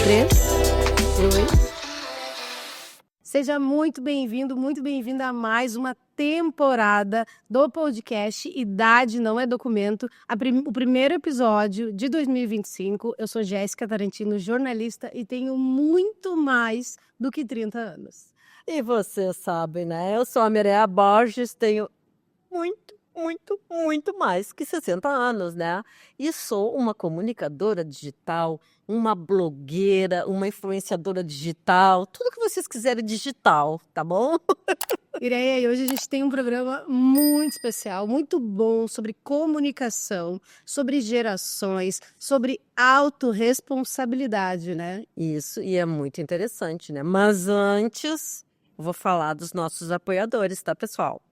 3, 2. Seja muito bem-vindo, muito bem-vinda a mais uma temporada do podcast Idade Não é Documento, o primeiro episódio de 2025. Eu sou Jéssica Tarantino, jornalista e tenho muito mais do que 30 anos. E você sabe, né? Eu sou a Mireia Borges, tenho muito mais que 60 anos, né? E sou uma comunicadora digital, uma blogueira, uma influenciadora digital, tudo que vocês quiserem digital, tá bom? Mireia, e hoje a gente tem um programa muito especial, muito bom, sobre comunicação, sobre gerações, sobre autorresponsabilidade, né? Isso, e é muito interessante, né? Mas antes, eu vou falar dos nossos apoiadores, tá, pessoal?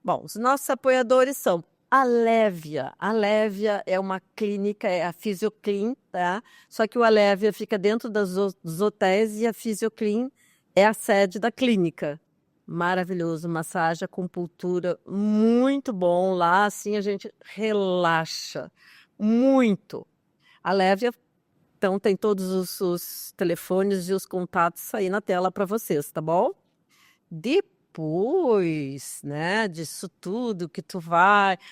Bom, os nossos apoiadores são a Lévia. A Lévia é uma clínica, é a Fisioclin, tá? Só que o Lévia fica dentro dos hotéis e a Fisioclin é a sede da clínica. Maravilhoso, massagem, acupuntura, muito bom. Lá, assim, a gente relaxa muito. A Lévia, então, tem todos os telefones e os contatos aí na tela para vocês, tá bom? Depois, né, disso tudo que tu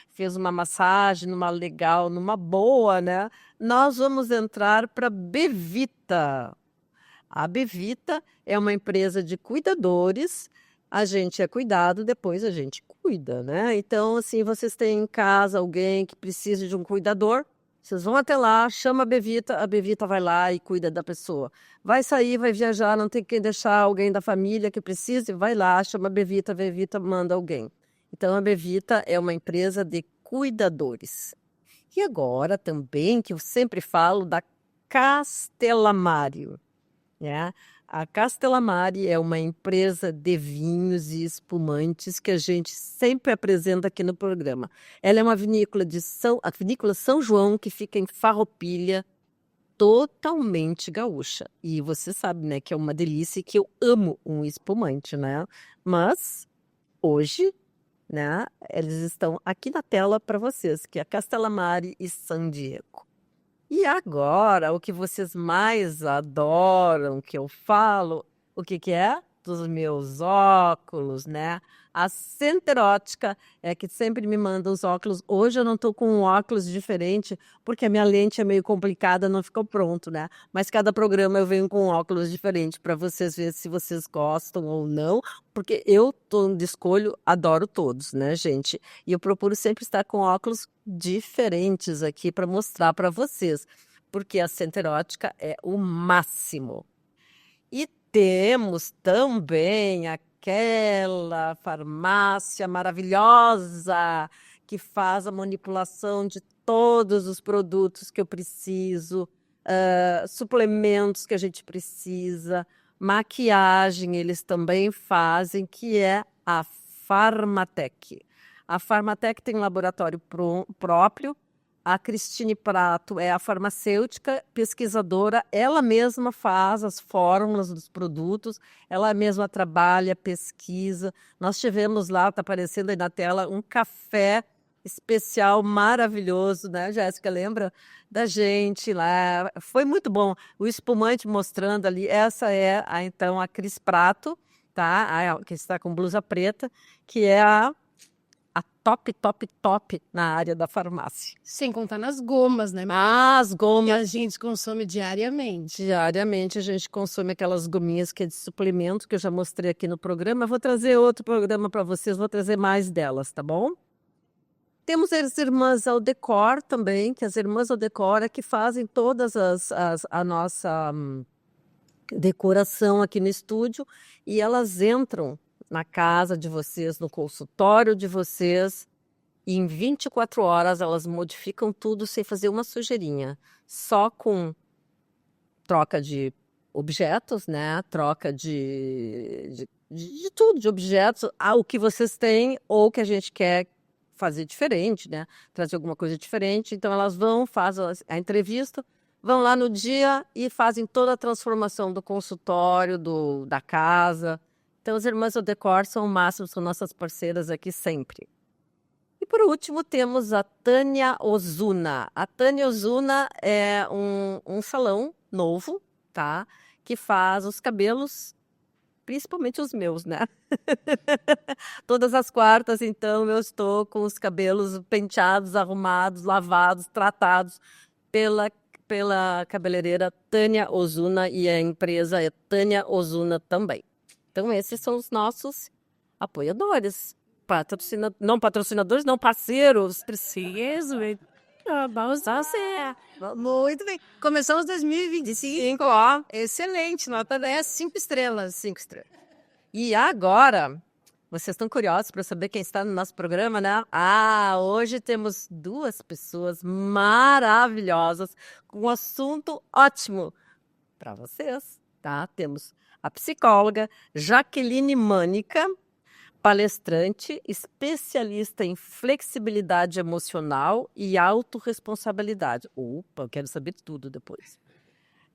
fez uma massagem numa legal, numa boa, né? Nós vamos entrar para Bevita. A Bevita é uma empresa de cuidadores. A gente é cuidado, depois a gente cuida, né? Então, assim, vocês têm em casa alguém que precisa de um cuidador, vocês vão até lá, chama a Bevita vai lá e cuida da pessoa. Vai sair, vai viajar, não tem que deixar alguém da família que precise, vai lá, chama a Bevita manda alguém. Então, a Bevita é uma empresa de cuidadores. E agora também, que eu sempre falo da Castellammare, né? A Castellammare é uma empresa de vinhos e espumantes que a gente sempre apresenta aqui no programa. Ela é uma vinícola a vinícola São João, que fica em Farroupilha, totalmente gaúcha. E você sabe, né, que é uma delícia e que eu amo um espumante, né? Mas hoje, né, eles estão aqui na tela para vocês, que é a Castellammare e San Diego. E agora, o que vocês mais adoram que eu falo, o que que é? Dos meus óculos, né? A Center Ótica é que sempre me manda os óculos. Hoje eu não estou com um óculos diferente, porque a minha lente é meio complicada, não ficou pronto, né? Mas cada programa eu venho com um óculos diferente para vocês verem se vocês gostam ou não, porque eu tô de escolho, adoro todos, né, gente? E eu procuro sempre estar com óculos diferentes aqui para mostrar para vocês, porque a Center Ótica é o máximo. E temos também aquela farmácia maravilhosa que faz a manipulação de todos os produtos que eu preciso, suplementos que a gente precisa, maquiagem eles também fazem, que é a Farmatec. A Farmatec tem um laboratório próprio. A Cristine Prato é a farmacêutica pesquisadora, ela mesma faz as fórmulas dos produtos, ela mesma trabalha, pesquisa. Nós tivemos lá, está aparecendo aí na tela, um café especial maravilhoso, né, Jéssica? Lembra da gente lá? Foi muito bom. O espumante mostrando ali, essa é então a Cris Prato, tá? Que está com blusa preta, que é a top na área da farmácia. Sem contar nas gomas, né? As gomas. Que a gente consome diariamente. Diariamente a gente consome aquelas gominhas que é de suplemento, que eu já mostrei aqui no programa. Eu vou trazer outro programa para vocês, vou trazer mais delas, tá bom? Temos as Irmãs ao Decor também, que as Irmãs ao Decor é que fazem todas a nossa decoração aqui no estúdio, e elas entram na casa de vocês, no consultório de vocês, e em 24 horas elas modificam tudo sem fazer uma sujeirinha, só com troca de objetos, né? Troca de tudo, de objetos, o que vocês têm ou que a gente quer fazer diferente, né? Trazer alguma coisa diferente. Então elas vão, fazem a entrevista, vão lá no dia e fazem toda a transformação do consultório, da casa. Então, as Irmãs ao Decor são o máximo, são nossas parceiras aqui sempre. E, por último, temos a Tânia Ozuna. A Tânia Ozuna é um salão novo, tá? Que faz os cabelos, principalmente os meus, né? Todas as quartas, então, eu estou com os cabelos penteados, arrumados, lavados, tratados pela cabeleireira Tânia Ozuna, e a empresa é Tânia Ozuna também. Então, esses são os nossos apoiadores. Não patrocinadores, não parceiros. Preciso. Vamos fazer. Muito bem. Começamos 2025. Ó. Excelente. Nota 10, 5 estrelas. 5 estrelas. E agora, vocês estão curiosos para saber quem está no nosso programa, né? Hoje temos 2 pessoas maravilhosas com um assunto ótimo para vocês, tá? Temos a psicóloga Jaqueline Mânica, palestrante, especialista em flexibilidade emocional e autorresponsabilidade. Opa, eu quero saber tudo depois.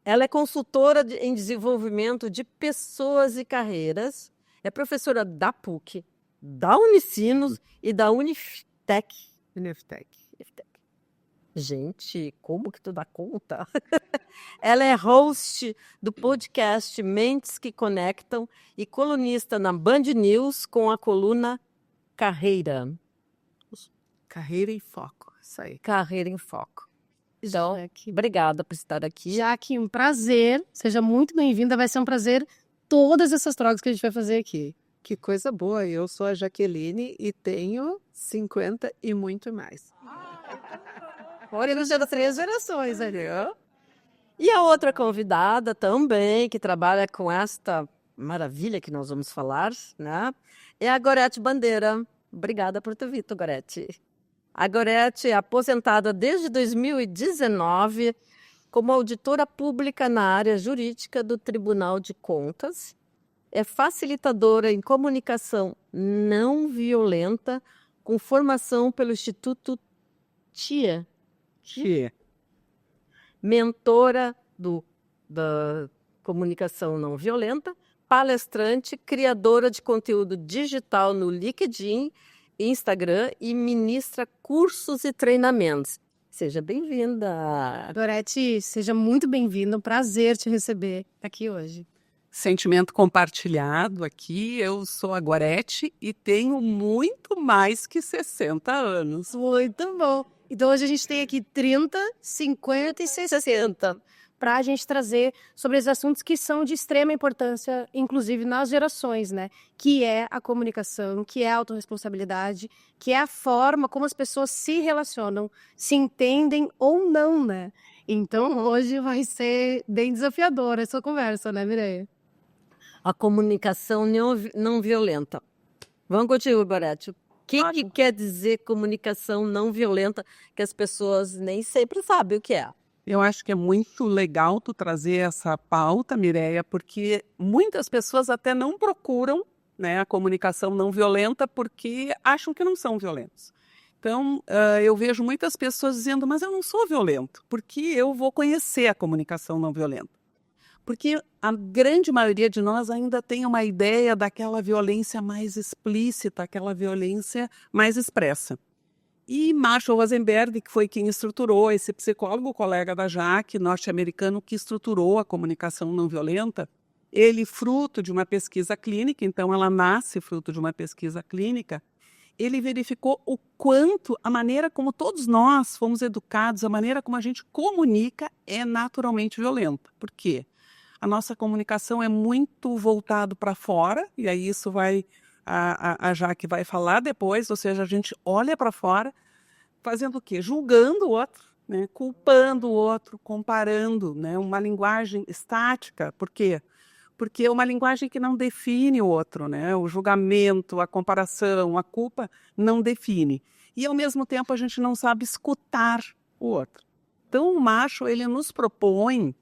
Ela é consultora em desenvolvimento de pessoas e carreiras, é professora da PUC, da Unicinos e da Uniftec. Gente, como que tu dá conta? Ela é host do podcast Mentes que Conectam e colunista na Band News com a coluna Carreira. Carreira em Foco, isso aí. Carreira em Foco. Então, obrigada por estar aqui. Jaque, um prazer. Seja muito bem-vinda. Vai ser um prazer todas essas trocas que a gente vai fazer aqui. Que coisa boa. Eu sou a Jaqueline e tenho 50 e muito mais. Olha, nos das 3 gerações ali, ó. E a outra convidada também, que trabalha com esta maravilha que nós vamos falar, né? É a Gorete Bandeira. Obrigada por ter vindo, Gorete. A Gorete é aposentada desde 2019 como auditora pública na área jurídica do Tribunal de Contas. É facilitadora em comunicação não violenta, com formação pelo Instituto TIA. Mentora da comunicação não violenta, palestrante, criadora de conteúdo digital no LinkedIn, Instagram e ministra cursos e treinamentos. Seja bem-vinda. Gorete, seja muito bem-vinda. Um prazer te receber aqui hoje. Sentimento compartilhado aqui. Eu sou a Gorete e tenho muito mais que 60 anos. Muito bom. Então hoje a gente tem aqui 30, 50 e 60 para a gente trazer sobre esses assuntos que são de extrema importância, inclusive nas gerações, né? Que é a comunicação, que é a autorresponsabilidade, que é a forma como as pessoas se relacionam, se entendem ou não, né? Então hoje vai ser bem desafiadora essa conversa, né, Mireia? A comunicação não violenta. Vamos contigo, Gorete. O que quer dizer comunicação não violenta, que as pessoas nem sempre sabem o que é? Eu acho que é muito legal tu trazer essa pauta, Mireia, porque muitas pessoas até não procuram, né, a comunicação não violenta porque acham que não são violentos. Então, eu vejo muitas pessoas dizendo, mas eu não sou violento, porque eu vou conhecer a comunicação não violenta. Porque a grande maioria de nós ainda tem uma ideia daquela violência mais explícita, aquela violência mais expressa. E Marshall Rosenberg, que foi quem estruturou, esse psicólogo, colega da Jaque, norte-americano, que estruturou a comunicação não violenta, ele, fruto de uma pesquisa clínica, então ela nasce fruto de uma pesquisa clínica, ele verificou o quanto a maneira como todos nós fomos educados, a maneira como a gente comunica é naturalmente violenta. Por quê? A nossa comunicação é muito voltado para fora, e aí isso vai, a Jaque vai falar depois, ou seja, a gente olha para fora, fazendo o quê? Julgando o outro, né? Culpando o outro, comparando, né? Uma linguagem estática. Por quê? Porque é uma linguagem que não define o outro, né? O julgamento, a comparação, a culpa não define. E, ao mesmo tempo, a gente não sabe escutar o outro. Então, o Marshall, ele nos propõe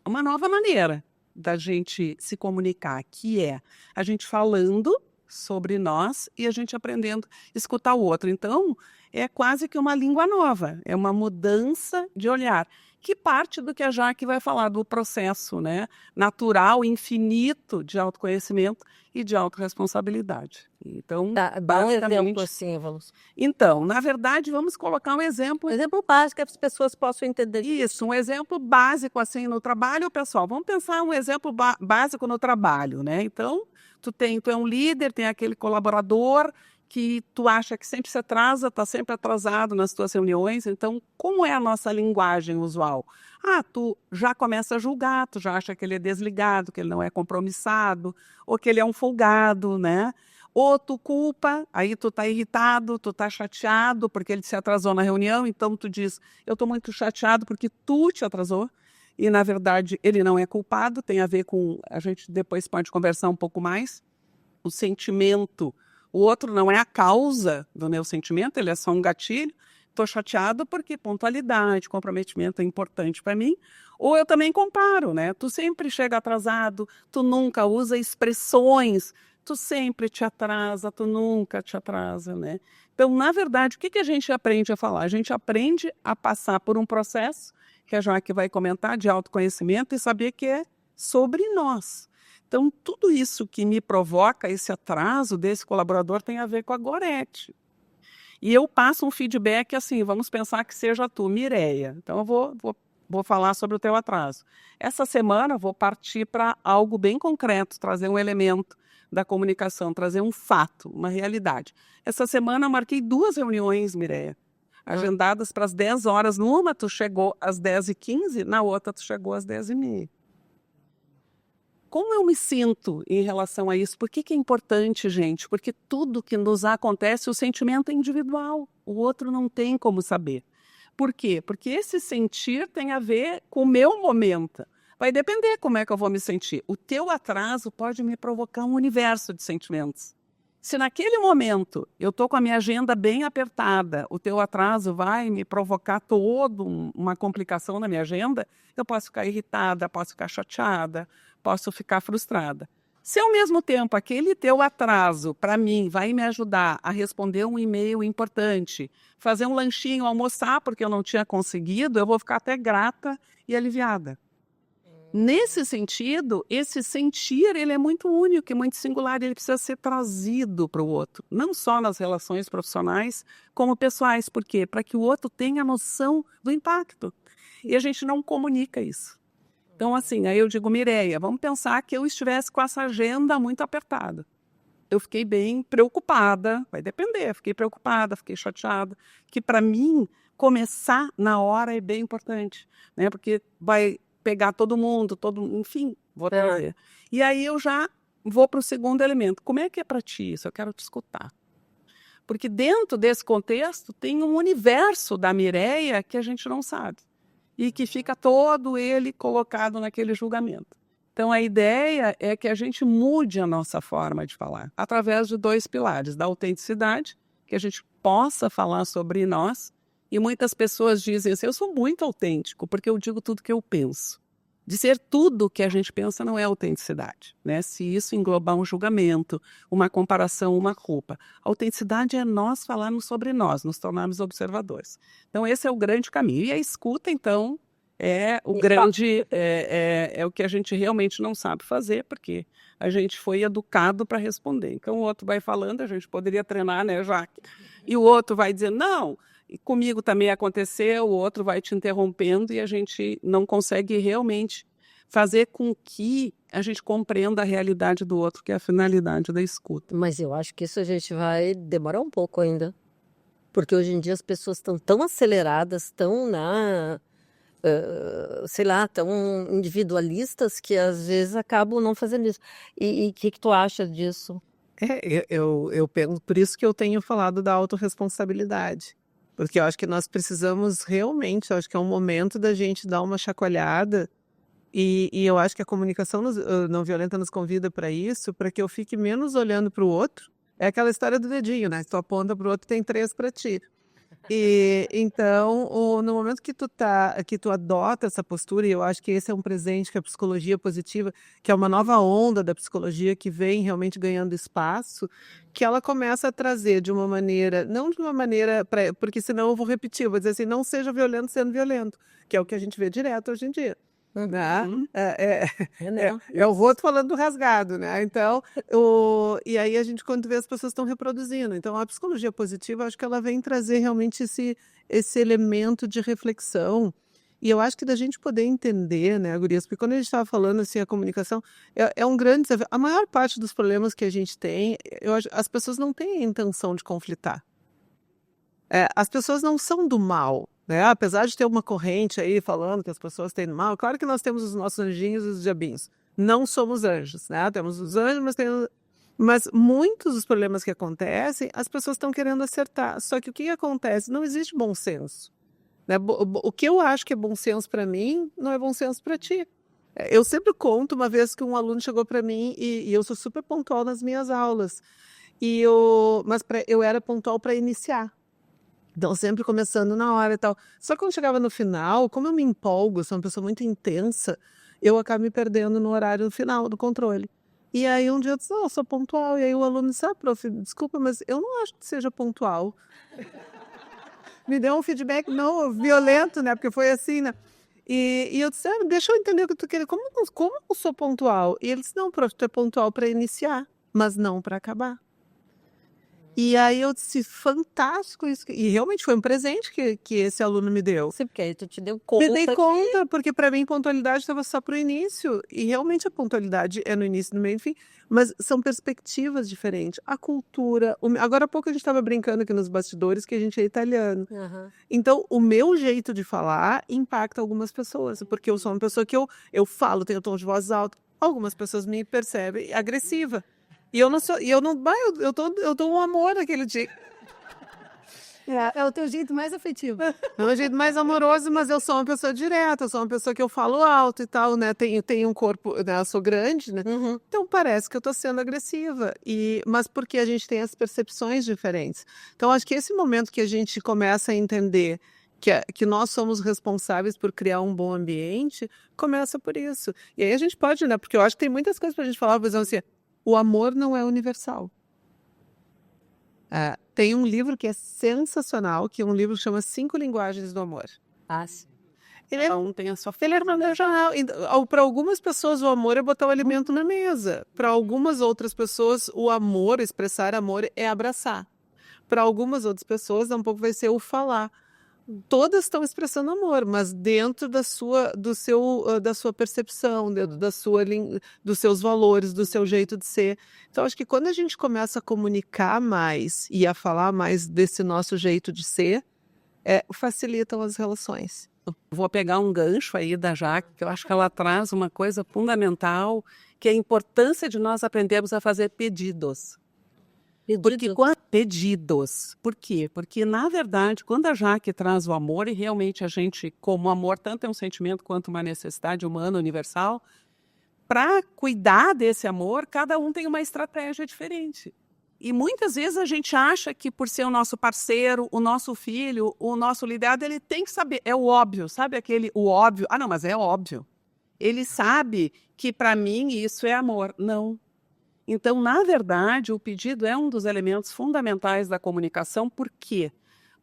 uma nova maneira da gente se comunicar, que é a gente falando sobre nós e a gente aprendendo a escutar o outro. Então, é quase que uma língua nova, é uma mudança de olhar, que parte do que a Jaque vai falar, do processo, né, natural, infinito de autoconhecimento e de autorresponsabilidade. Então, Tá, dá um exemplo assim, vamos. Então, na verdade, vamos colocar um exemplo. Um exemplo básico que as pessoas possam entender. Isso, um exemplo básico assim no trabalho, pessoal. Vamos pensar um exemplo básico no trabalho, né? Então, tu é um líder, tem aquele colaborador que tu acha que sempre se atrasa, está sempre atrasado nas tuas reuniões. Então, como é a nossa linguagem usual? Tu já começa a julgar, tu já acha que ele é desligado, que ele não é compromissado, ou que ele é um folgado, né? Ou tu culpa, aí tu tá irritado, tu tá chateado porque ele se atrasou na reunião, então tu diz, eu tô muito chateado porque tu te atrasou. E, na verdade, ele não é culpado, tem a ver com, a gente depois pode conversar um pouco mais, o sentimento. O outro não é a causa do meu sentimento, ele é só um gatilho. Estou chateado porque pontualidade, comprometimento é importante para mim. Ou eu também comparo, né? Tu sempre chega atrasado, tu nunca usa expressões, tu sempre te atrasa, tu nunca te atrasa, né? Então, na verdade, o que a gente aprende a falar? A gente aprende a passar por um processo, que a Jaque vai comentar, de autoconhecimento e saber que é sobre nós. Então, tudo isso que me provoca esse atraso desse colaborador tem a ver com a Gorete. E eu passo um feedback assim, vamos pensar que seja tu, Mireia. Então, eu vou falar sobre o teu atraso. Essa semana, eu vou partir para algo bem concreto, trazer um elemento da comunicação, trazer um fato, uma realidade. Essa semana, eu marquei 2 reuniões, Mireia, agendadas para as 10 horas. Numa, tu chegou às 10h15, na outra, tu chegou às 10h30. Como eu me sinto em relação a isso? Por que é importante, gente? Porque tudo que nos acontece, o sentimento é individual. O outro não tem como saber. Por quê? Porque esse sentir tem a ver com o meu momento. Vai depender como é que eu vou me sentir. O teu atraso pode me provocar um universo de sentimentos. Se naquele momento eu estou com a minha agenda bem apertada, o teu atraso vai me provocar toda uma complicação na minha agenda, eu posso ficar irritada, posso ficar chateada, posso ficar frustrada. Se ao mesmo tempo aquele teu atraso, para mim, vai me ajudar a responder um e-mail importante, fazer um lanchinho, almoçar porque eu não tinha conseguido, eu vou ficar até grata e aliviada. Nesse sentido, esse sentir ele é muito único e muito singular, ele precisa ser trazido para o outro, não só nas relações profissionais, como pessoais. Por quê? Para que o outro tenha noção do impacto. E a gente não comunica isso. Então, assim, aí eu digo, Mireia, vamos pensar que eu estivesse com essa agenda muito apertada. Eu fiquei bem preocupada, vai depender, fiquei preocupada, fiquei chateada, que para mim, começar na hora é bem importante, né? Porque vai pegar todo mundo, enfim, vou trazer. E aí eu já vou para o segundo elemento. Como é que é para ti isso? Eu quero te escutar. Porque dentro desse contexto tem um universo da Mireia que a gente não sabe. E que fica todo ele colocado naquele julgamento. Então, a ideia é que a gente mude a nossa forma de falar, através de 2 pilares, da autenticidade, que a gente possa falar sobre nós, e muitas pessoas dizem assim, eu sou muito autêntico, porque eu digo tudo que eu penso. Dizer tudo que a gente pensa não é autenticidade, né? Se isso englobar um julgamento, uma comparação, uma culpa. A autenticidade é nós falarmos sobre nós, nos tornarmos observadores. Então, esse é o grande caminho. E a escuta, então, é o grande, é o que a gente realmente não sabe fazer, porque a gente foi educado para responder. Então, o outro vai falando, a gente poderia treinar, né, Jaque? E o outro vai dizer, não, e comigo também aconteceu, o outro vai te interrompendo e a gente não consegue realmente fazer com que a gente compreenda a realidade do outro, que é a finalidade da escuta. Mas eu acho que isso a gente vai demorar um pouco ainda. Porque hoje em dia as pessoas estão tão aceleradas, tão sei lá, tão individualistas que às vezes acabam não fazendo isso. E o que tu acha disso? Eu pergunto, por isso que eu tenho falado da autorresponsabilidade. Porque eu acho que nós precisamos realmente, eu acho que é um momento da gente dar uma chacoalhada e eu acho que a comunicação não violenta nos convida para isso, para que eu fique menos olhando para o outro. É aquela história do dedinho, né? Se tu aponta para o outro, tem 3 para ti. E então, no momento que tu adota essa postura, e eu acho que esse é um presente que a psicologia positiva, que é uma nova onda da psicologia que vem realmente ganhando espaço, que ela começa a trazer de uma maneira, não de uma maneira, porque senão eu vou repetir, eu vou dizer assim, não seja violento sendo violento, que é o que a gente vê direto hoje em dia. Né? Uhum. É o roto falando do rasgado, né? Então, e aí a gente, quando vê, as pessoas estão reproduzindo. Então, a psicologia positiva, acho que ela vem trazer realmente esse elemento de reflexão. E eu acho que da gente poder entender, né, Gurias? Porque quando a gente estava falando assim, a comunicação é um grande desafio. A maior parte dos problemas que a gente tem, eu acho, as pessoas não têm a intenção de conflitar. As pessoas não são do mal, né? Apesar de ter uma corrente aí falando que as pessoas têm do mal, claro que nós temos os nossos anjinhos e os diabinhos. Não somos anjos, né? Temos os anjos, mas muitos dos problemas que acontecem, as pessoas estão querendo acertar. Só que o que acontece? Não existe bom senso. Né? O que eu acho que é bom senso para mim, não é bom senso para ti. Eu sempre conto uma vez que um aluno chegou para mim e eu sou super pontual nas minhas aulas. Mas eu era pontual para iniciar. Então, sempre começando na hora e tal. Só que quando chegava no final, como eu me empolgo, sou uma pessoa muito intensa, eu acabo me perdendo no horário no final do controle. E aí um dia eu disse, não, eu sou pontual. E aí o aluno disse, prof, desculpa, mas eu não acho que seja pontual. Me deu um feedback não violento, né? Porque foi assim, né? E eu disse, deixa eu entender o que tu quer. Como eu sou pontual? E ele disse, não, prof, tu é pontual para iniciar, mas não para acabar. E aí eu disse, fantástico isso. E realmente foi um presente que esse aluno me deu. Sim, porque aí tu te deu conta. Me dei conta, porque para mim pontualidade estava só para o início. E realmente a pontualidade é no início, no meio, enfim. Mas são perspectivas diferentes. A cultura. Agora há pouco a gente estava brincando aqui nos bastidores que a gente é italiano. Uhum. Então, o meu jeito de falar impacta algumas pessoas. Porque eu sou uma pessoa que eu falo, tenho tom de voz alto. Algumas pessoas me percebem agressiva. E eu dou um amor naquele dia. É o teu jeito mais afetivo. É um jeito mais amoroso, mas eu sou uma pessoa direta, eu sou uma pessoa que eu falo alto e tal, né? Tenho um corpo, né? Eu sou grande, né? Uhum. Então parece que eu tô sendo agressiva. Mas porque a gente tem as percepções diferentes. Então acho que esse momento que a gente começa a entender que nós somos responsáveis por criar um bom ambiente, começa por isso. E aí a gente pode, né? Porque eu acho que tem muitas coisas pra gente falar, por exemplo, assim, o amor não é universal. Tem um livro que é sensacional, que é um livro que chama 5 Linguagens do Amor. Sim. Tem a sua Ele é para algumas pessoas o amor é botar o alimento na mesa. Para algumas outras pessoas o amor, expressar amor é abraçar. Para algumas outras pessoas tampouco vai ser o falar. Todas estão expressando amor, mas dentro da sua percepção, dentro dos seus valores, do seu jeito de ser. Então, acho que quando a gente começa a comunicar mais e a falar mais desse nosso jeito de ser, facilitam as relações. Vou pegar um gancho aí da Jaque, que eu acho que ela traz uma coisa fundamental, que é a importância de nós aprendermos a fazer pedidos. Pedidos. Por quê? Porque, na verdade, quando a Jaque traz o amor, e realmente a gente, como o amor, tanto é um sentimento quanto uma necessidade humana universal, para cuidar desse amor, cada um tem uma estratégia diferente. E muitas vezes a gente acha que, por ser o nosso parceiro, o nosso filho, o nosso lidado, ele tem que saber. É o óbvio, sabe o óbvio? Não, mas é óbvio. Ele sabe que, para mim, isso é amor. Não. Então, na verdade, o pedido é um dos elementos fundamentais da comunicação. Por quê?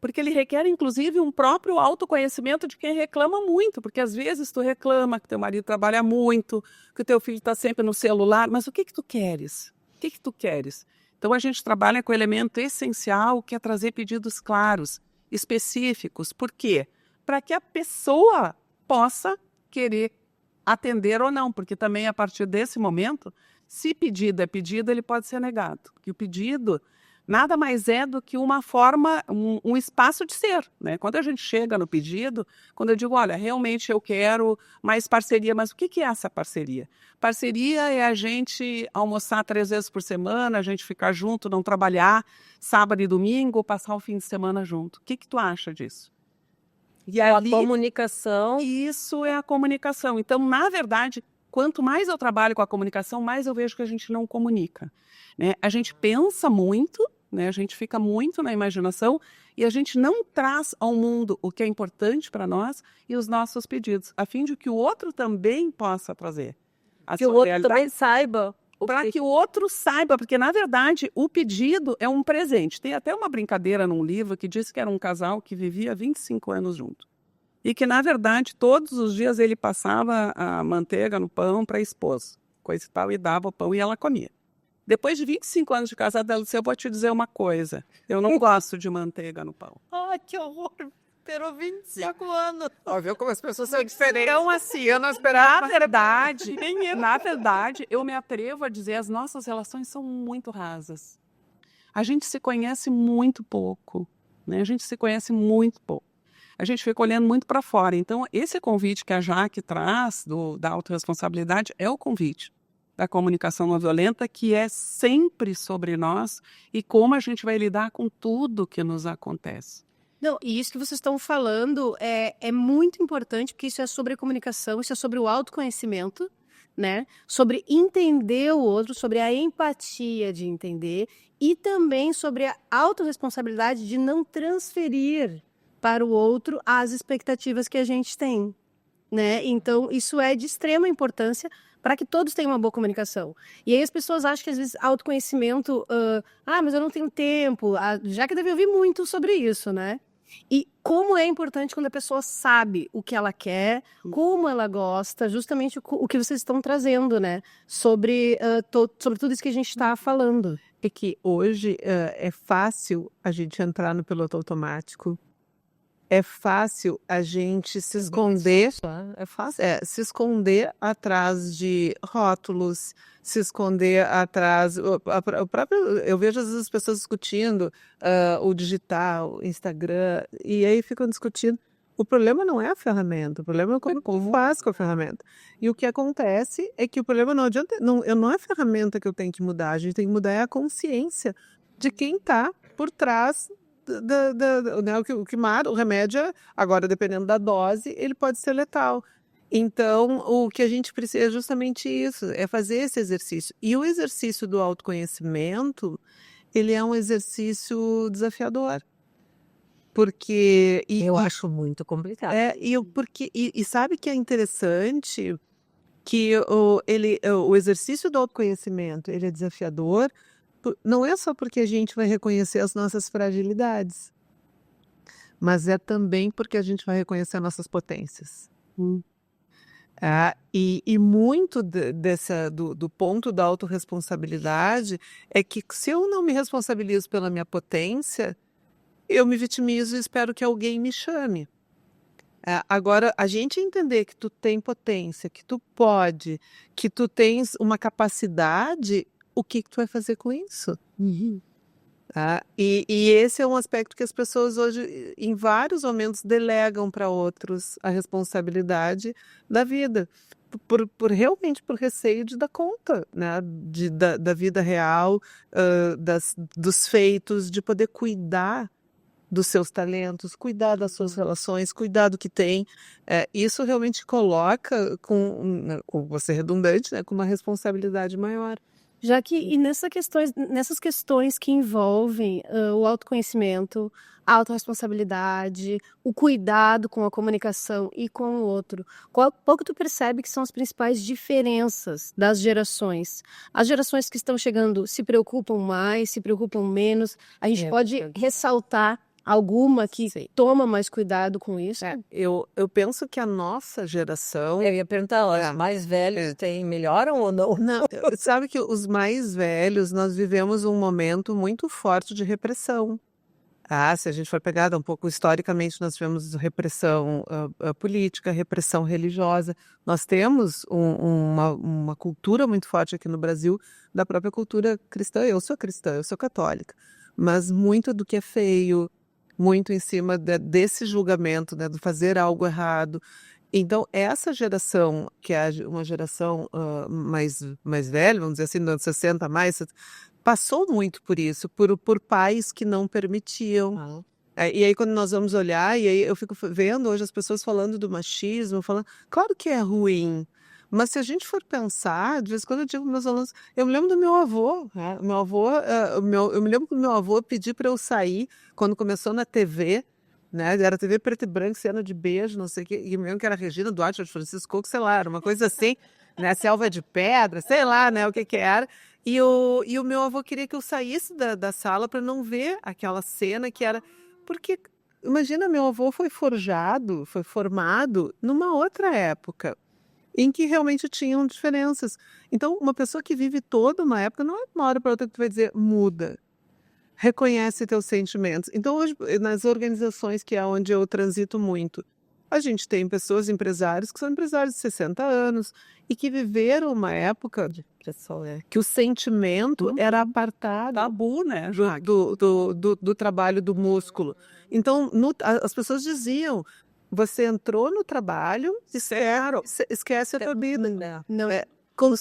Porque ele requer, inclusive, um próprio autoconhecimento de quem reclama muito. Porque, às vezes, tu reclama que teu marido trabalha muito, que o teu filho está sempre no celular. Mas o que tu queres? O que tu queres? Então, a gente trabalha com o elemento essencial, que é trazer pedidos claros, específicos. Por quê? Para que a pessoa possa querer atender ou não. Porque também, a partir desse momento, se pedido é pedido, ele pode ser negado. Porque o pedido nada mais é do que uma forma, um espaço de ser, né? Quando a gente chega no pedido, quando eu digo, olha, realmente eu quero mais parceria, mas o que é essa parceria? Parceria é a gente almoçar 3 vezes por semana, a gente ficar junto, não trabalhar sábado e domingo, passar o fim de semana junto. O que tu acha disso? E a comunicação. Isso é a comunicação. Então, na verdade, quanto mais eu trabalho com a comunicação, mais eu vejo que a gente não comunica, né? A gente pensa muito, né? A gente fica muito na imaginação e a gente não traz ao mundo o que é importante para nós e os nossos pedidos, a fim de que o outro também possa trazer a Que o sua outro realidade. também saiba. Para que o outro saiba, porque na verdade o pedido é um presente. Tem até uma brincadeira num livro que diz que era um casal que vivia 25 anos junto. E que na verdade todos os dias ele passava a manteiga no pão para a esposa, coisa e tal, e dava o pão e ela comia. Depois de 25 anos de casada, ela disse: eu vou te dizer uma coisa, eu não gosto de manteiga no pão. Ai, que horror! Esperou 25 anos. Ó, viu como as pessoas são diferentes? Então, assim, Eu não esperava. na verdade, eu me atrevo a dizer, as nossas relações são muito rasas. A gente se conhece muito pouco, né? A gente se conhece muito pouco. A gente fica olhando muito para fora. Então, esse convite que a Jaque traz da autorresponsabilidade é o convite da comunicação não violenta, que é sempre sobre nós e como a gente vai lidar com tudo que nos acontece. Não, e isso que vocês estão falando é muito importante, porque isso é sobre a comunicação, isso é sobre o autoconhecimento, né? Sobre entender o outro, sobre a empatia de entender e também sobre a autorresponsabilidade de não transferir para o outro as expectativas que a gente tem, né? Então, isso é de extrema importância para que todos tenham uma boa comunicação. E aí as pessoas acham que às vezes autoconhecimento, mas eu não tenho tempo, já que deve ouvir muito sobre isso, né? E como é importante quando a pessoa sabe o que ela quer, como ela gosta, justamente o que vocês estão trazendo, né? Sobre tudo isso que a gente está falando. É que hoje é fácil a gente entrar no piloto automático. É fácil a gente se esconder. É fácil, se esconder atrás de rótulos, se esconder atrás. Eu vejo às vezes as pessoas discutindo o digital, o Instagram, e aí ficam discutindo. O problema não é a ferramenta, o problema é como faz com a ferramenta. E o que acontece é que o problema não adianta, não é a ferramenta que eu tenho que mudar, a gente tem que mudar é a consciência de quem está por trás. Né, o que mata, o remédio, agora dependendo da dose, ele pode ser letal. Então, o que a gente precisa é justamente isso, é fazer esse exercício. E o exercício do autoconhecimento, ele é um exercício desafiador. Porque... Eu acho muito complicado. E sabe que é interessante que o exercício do autoconhecimento, ele é desafiador. Não é só porque a gente vai reconhecer as nossas fragilidades, mas é também porque a gente vai reconhecer as nossas potências. E muito do ponto da autorresponsabilidade é que se eu não me responsabilizo pela minha potência, eu me vitimizo e espero que alguém me chame. Agora, a gente entender que tu tem potência, que tu pode, que tu tens uma capacidade... O que tu vai fazer com isso? E esse é um aspecto que as pessoas hoje, em vários momentos, delegam para outros a responsabilidade da vida, realmente por receio de dar conta, né? Da vida real, dos feitos, de poder cuidar dos seus talentos, cuidar das suas relações, cuidar do que tem. Isso realmente coloca, vou ser redundante, né? Com uma responsabilidade maior. Já que, e nessas questões que envolvem o autoconhecimento, a autorresponsabilidade, o cuidado com a comunicação e com o outro, qual que tu percebe que são as principais diferenças das gerações? As gerações que estão chegando se preocupam mais, se preocupam menos? A gente pode ressaltar alguma que toma mais cuidado com isso? Eu penso que a nossa geração... Eu ia perguntar, os mais velhos melhoram ou não? Não, sabe que os mais velhos, nós vivemos um momento muito forte de repressão. Se a gente for pegar um pouco historicamente, nós tivemos repressão política, repressão religiosa. Nós temos uma cultura muito forte aqui no Brasil, da própria cultura cristã. Eu sou cristã, eu sou católica. Mas muito do que é feio, muito em cima desse julgamento, né, do fazer algo errado. Então, essa geração, que é uma geração mais velha, vamos dizer assim, nos anos 60 mais, passou muito por isso, por pais que não permitiam. E aí, quando nós vamos olhar, e aí eu fico vendo hoje as pessoas falando do machismo, falando, claro que é ruim, Mas se a gente for pensar, de vez em quando eu digo para meus alunos, eu me lembro do meu avô, né? Meu avô, eu me lembro que o meu avô pediu para eu sair quando começou na TV, né? Era TV preto e branco, cena de beijo, não sei o quê, e eu me lembro que era Regina Duarte, de Francisco Coco, sei lá, era uma coisa assim, né? Selva de Pedra, sei lá, né? O que que era. E o meu avô queria que eu saísse da sala para não ver aquela cena que era. Porque, imagina, meu avô foi forjado, foi formado numa outra época em que realmente tinham diferenças. Então, uma pessoa que vive toda uma época, não é de uma hora para outra que tu vai dizer muda. Reconhece teus sentimentos. Então, hoje, nas organizações que é onde eu transito muito, a gente tem pessoas, empresários, que são empresários de 60 anos e que viveram uma época que o sentimento era apartado Tabu, né, Jaque? do trabalho do músculo. Então, as pessoas diziam, você entrou no trabalho, esquece a tua vida. Não, É,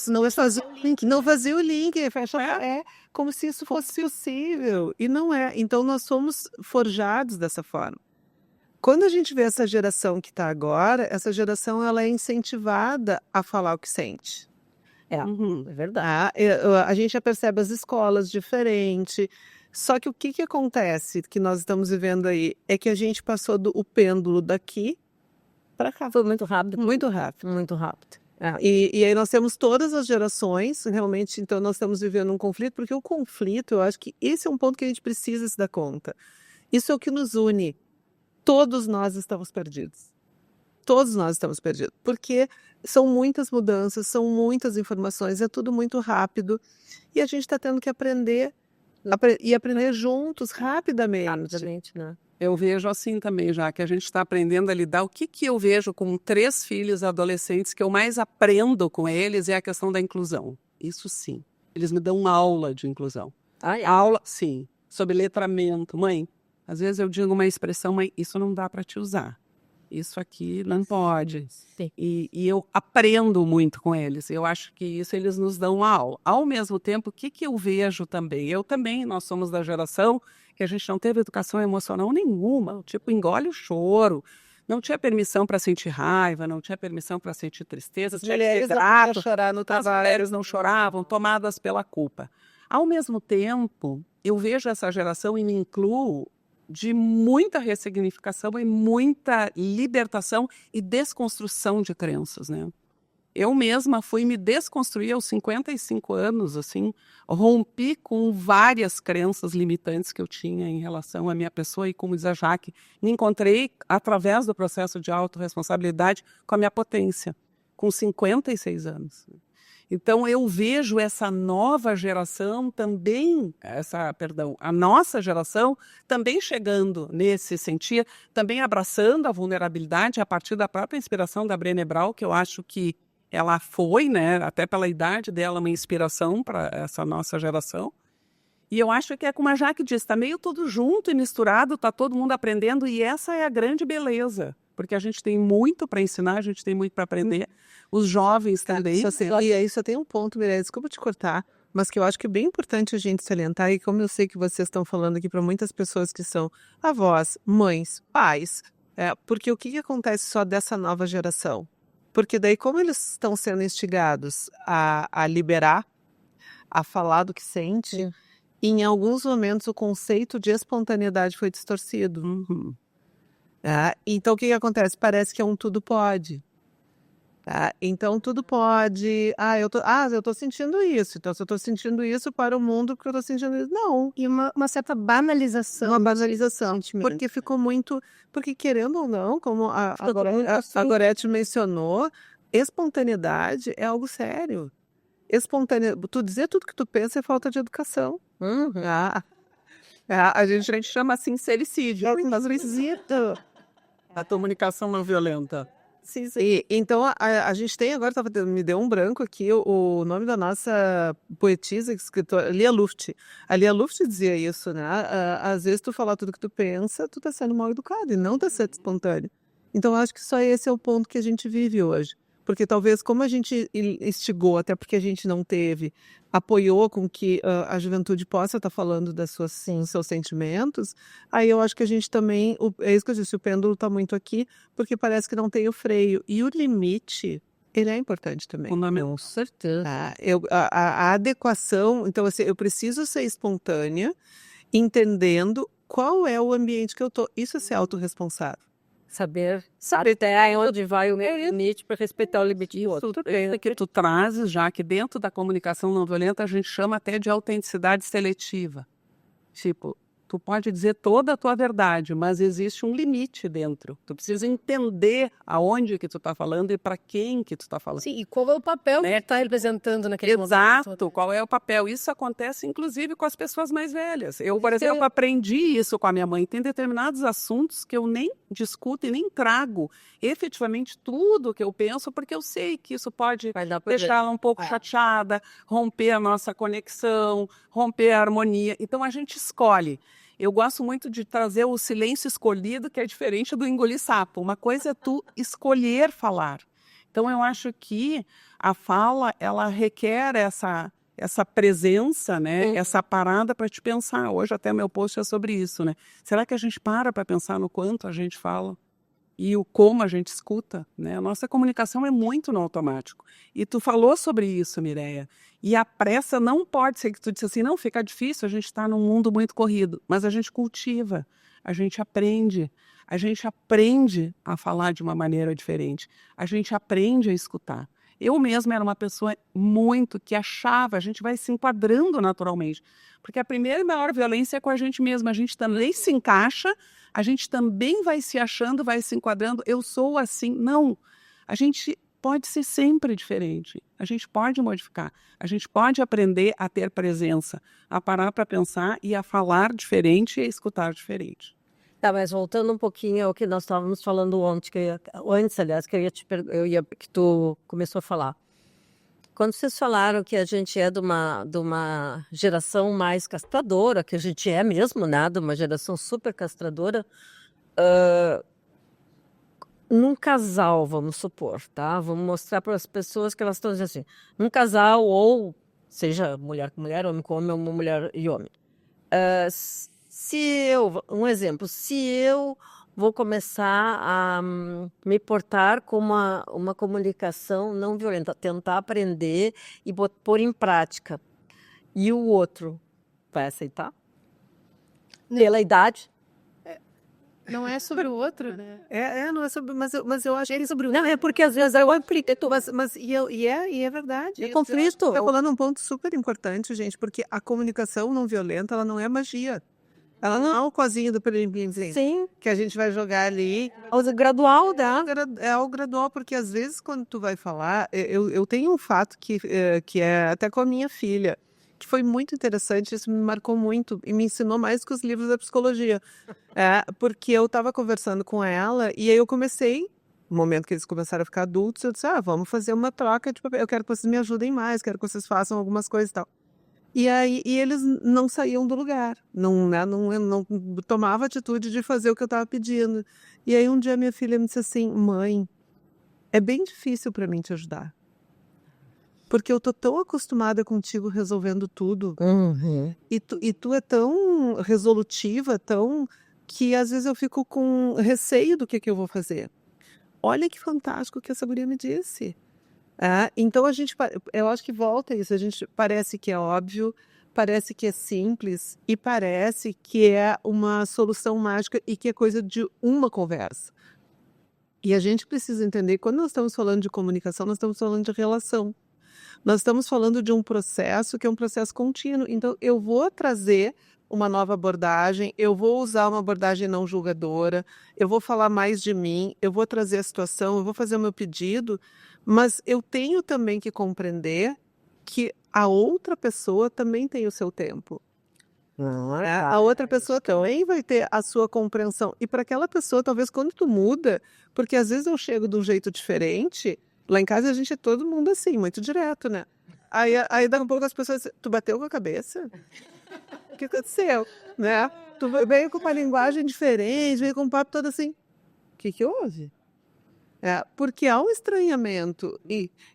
não é fazer o link. não fazia o link, fecha, é como se isso fosse possível, e não é. Então, nós somos forjados dessa forma. Quando a gente vê essa geração que está agora, essa geração ela é incentivada a falar o que sente. É verdade. A gente já percebe as escolas diferentes. Só que o que acontece que nós estamos vivendo aí é que a gente passou o pêndulo daqui para cá. Foi muito rápido. Muito rápido. Muito rápido. E aí nós temos todas as gerações, realmente, então nós estamos vivendo um conflito, porque o conflito, eu acho que esse é um ponto que a gente precisa se dar conta. Isso é o que nos une. Todos nós estamos perdidos. Todos nós estamos perdidos, porque são muitas mudanças, são muitas informações, é tudo muito rápido, e a gente está tendo que aprender e aprender juntos, rapidamente. Rapidamente, né? Eu vejo assim também, já que a gente está aprendendo a lidar. O que eu vejo com 3 filhos adolescentes que eu mais aprendo com eles é a questão da inclusão. Isso sim. Eles me dão uma aula de inclusão. Aula, sim, sobre letramento. Mãe, às vezes eu digo uma expressão, mãe, isso não dá para te usar. Isso aqui não pode. E eu aprendo muito com eles. Eu acho que isso eles nos dão uma aula. Ao mesmo tempo, o que eu vejo também? Nós somos da geração que a gente não teve educação emocional nenhuma. Tipo, engole o choro. Não tinha permissão para sentir raiva, não tinha permissão para sentir tristeza. As mulheres não podiam chorar no trabalho. As mulheres não choravam, tomadas pela culpa. Ao mesmo tempo, eu vejo essa geração e me incluo de muita ressignificação e muita libertação e desconstrução de crenças, né? Eu mesma fui me desconstruir aos 55 anos, assim, rompi com várias crenças limitantes que eu tinha em relação à minha pessoa e, como diz a Jaque, me encontrei através do processo de autorresponsabilidade com a minha potência, com 56 anos. Então, eu vejo essa nova geração também, a nossa geração também chegando nesse sentido, também abraçando a vulnerabilidade a partir da própria inspiração da Brené Brown, que eu acho que ela foi, né, até pela idade dela, uma inspiração para essa nossa geração. E eu acho que é como a Jaque disse, está meio tudo junto e misturado, está todo mundo aprendendo, e essa é a grande beleza. Porque a gente tem muito para ensinar, a gente tem muito para aprender. Os jovens também. E aí só tem um ponto, Mireia, desculpa te cortar, mas que eu acho que é bem importante a gente salientar, e como eu sei que vocês estão falando aqui para muitas pessoas que são avós, mães, pais, porque o que acontece só dessa nova geração? Porque daí, como eles estão sendo instigados a liberar, a falar do que sente, em alguns momentos o conceito de espontaneidade foi distorcido. Então, o que acontece? Parece que é um tudo pode. Então, tudo pode. Eu tô sentindo isso. Então, se eu tô sentindo isso para o mundo, porque eu tô sentindo isso. Não. E uma certa banalização. Uma banalização. Porque ficou muito. Porque, querendo ou não, como a Gorete mencionou, espontaneidade é algo sério. Tu dizer tudo que tu pensa é falta de educação. A gente chama sincericídio. A comunicação não violenta. Sim. Então, a gente tem agora, me deu um branco aqui, o nome da nossa poetisa, escritora, Lia Luft. A Lia Luft dizia isso, né? Às vezes tu falar tudo que tu pensa, tu tá sendo mal educado e não tá sendo espontâneo. Então, acho que só esse é o ponto que a gente vive hoje. Porque talvez, como a gente instigou, até porque a gente não teve, apoiou com que a juventude possa estar falando dos seus sentimentos, aí eu acho que a gente também, é isso que eu disse, o pêndulo está muito aqui, porque parece que não tem o freio. E o limite ele é importante também. Fundamental. Com certeza. Tá? A adequação, então assim, eu preciso ser espontânea, entendendo qual é o ambiente que eu tô. Isso é ser autorresponsável. Saber até onde vai o meu limite para respeitar o limite do outro. Isso que tu trazes, já que dentro da comunicação não violenta a gente chama até de autenticidade seletiva. Tipo, tu pode dizer toda a tua verdade, mas existe um limite dentro. Tu precisa entender aonde que tu tá falando e para quem que tu tá falando. Sim, e qual é o papel que está representando naquele momento? Exato, qual é o papel? Isso acontece, inclusive, com as pessoas mais velhas. Eu, por exemplo, aprendi isso com a minha mãe. Tem determinados assuntos que eu nem discuto e nem trago efetivamente tudo que eu penso, porque eu sei que isso pode deixar ela um pouco chateada, romper a nossa conexão, romper a harmonia. Então, a gente escolhe. Eu gosto muito de trazer o silêncio escolhido, que é diferente do engolir sapo. Uma coisa é tu escolher falar. Então, eu acho que a fala, ela requer essa presença, né? Essa parada para te pensar. Hoje até meu post é sobre isso, né? Será que a gente para pensar no quanto a gente fala e o como a gente escuta, né? A nossa comunicação é muito no automático. E tu falou sobre isso, Mireia. E a pressa não pode ser que tu disse assim, não, fica difícil, a gente está num mundo muito corrido. Mas a gente cultiva, a gente aprende a falar de uma maneira diferente. A gente aprende a escutar. Eu mesma era uma pessoa muito que achava, a gente vai se enquadrando naturalmente. Porque a primeira e maior violência é com a gente mesma. A gente também se encaixa, a gente também vai se achando, vai se enquadrando. Eu sou assim. Não. A gente pode ser sempre diferente. A gente pode modificar. A gente pode aprender a ter presença, a parar para pensar e a falar diferente e a escutar diferente. Tá, mas voltando um pouquinho ao que nós estávamos falando ontem, aliás, que eu ia que tu começou a falar. Quando vocês falaram que a gente é de uma geração mais castradora, que a gente é mesmo, né, de uma geração super castradora, num casal, vamos supor, tá? Vamos mostrar para as pessoas que elas estão dizendo assim, num casal, ou seja mulher com mulher, homem com homem, ou mulher e homem. Um exemplo, se eu vou começar a me portar com uma comunicação não violenta, tentar aprender e pôr em prática, e o outro vai aceitar? Pela idade? Não é sobre o outro, né? Não é sobre, mas eu acho que é sobre o. Não, é porque às vezes eu aplico. E é verdade. É conflito. Tá falando um ponto super importante, gente, porque a comunicação não violenta, ela não é magia. Ela não é o cozinho do perim-pim-pim. Sim. Que a gente vai jogar ali. É gradual, É algo gradual, porque às vezes quando tu vai falar, eu tenho um fato que é até com a minha filha, que foi muito interessante, isso me marcou muito e me ensinou mais que os livros da psicologia. Porque eu estava conversando com ela e aí eu comecei, no momento que eles começaram a ficar adultos, eu disse, vamos fazer uma troca de papel, eu quero que vocês me ajudem mais, quero que vocês façam algumas coisas e tal. E aí eles não saíam do lugar, não tomava atitude de fazer o que eu estava pedindo. E aí um dia minha filha me disse assim, mãe, é bem difícil para mim te ajudar. Porque eu tô tão acostumada contigo resolvendo tudo. Uhum. E tu é tão resolutiva, que às vezes eu fico com receio do que eu vou fazer. Olha que fantástico que essa guria me disse. Então eu acho que volta isso, a gente parece que é óbvio, parece que é simples e parece que é uma solução mágica e que é coisa de uma conversa. E a gente precisa entender, quando nós estamos falando de comunicação, nós estamos falando de relação. Nós estamos falando de um processo que é um processo contínuo. Então, eu vou trazer uma nova abordagem, eu vou usar uma abordagem não julgadora, eu vou falar mais de mim, eu vou trazer a situação, eu vou fazer o meu pedido, mas eu tenho também que compreender que a outra pessoa também tem o seu tempo. A outra pessoa também vai ter a sua compreensão. E para aquela pessoa, talvez quando tu muda, porque às vezes eu chego de um jeito diferente, lá em casa a gente é todo mundo assim, muito direto, né? Aí daqui a pouco as pessoas dizem, tu bateu com a cabeça? O que aconteceu? Né? Tu veio com uma linguagem diferente, veio com um papo todo assim. O que houve? Porque há um estranhamento.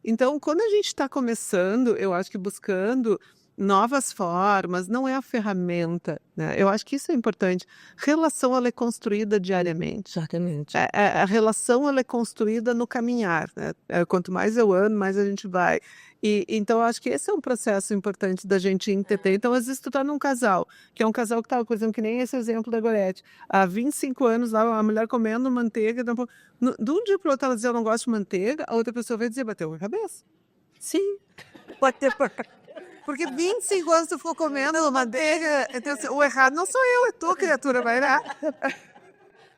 Então, quando a gente está começando, eu acho que buscando novas formas, não é a ferramenta, né? Eu acho que isso é importante. Relação, ela é construída diariamente. Exatamente. A relação, ela é construída no caminhar, né? Quanto mais eu ando, mais a gente vai. Então, eu acho que esse é um processo importante da gente entender. Então, às vezes, tu tá num casal, que é um casal que tá, por exemplo, que nem esse exemplo da Gorete. Há 25 anos, lá, a mulher comendo manteiga. De um dia pro outro, ela diz, eu não gosto de manteiga, a outra pessoa vai dizer, bateu a cabeça. Sim, pode ter. Porque 25 anos tu ficou comendo manteiga, então, o errado não sou eu, é tu, criatura, vai lá.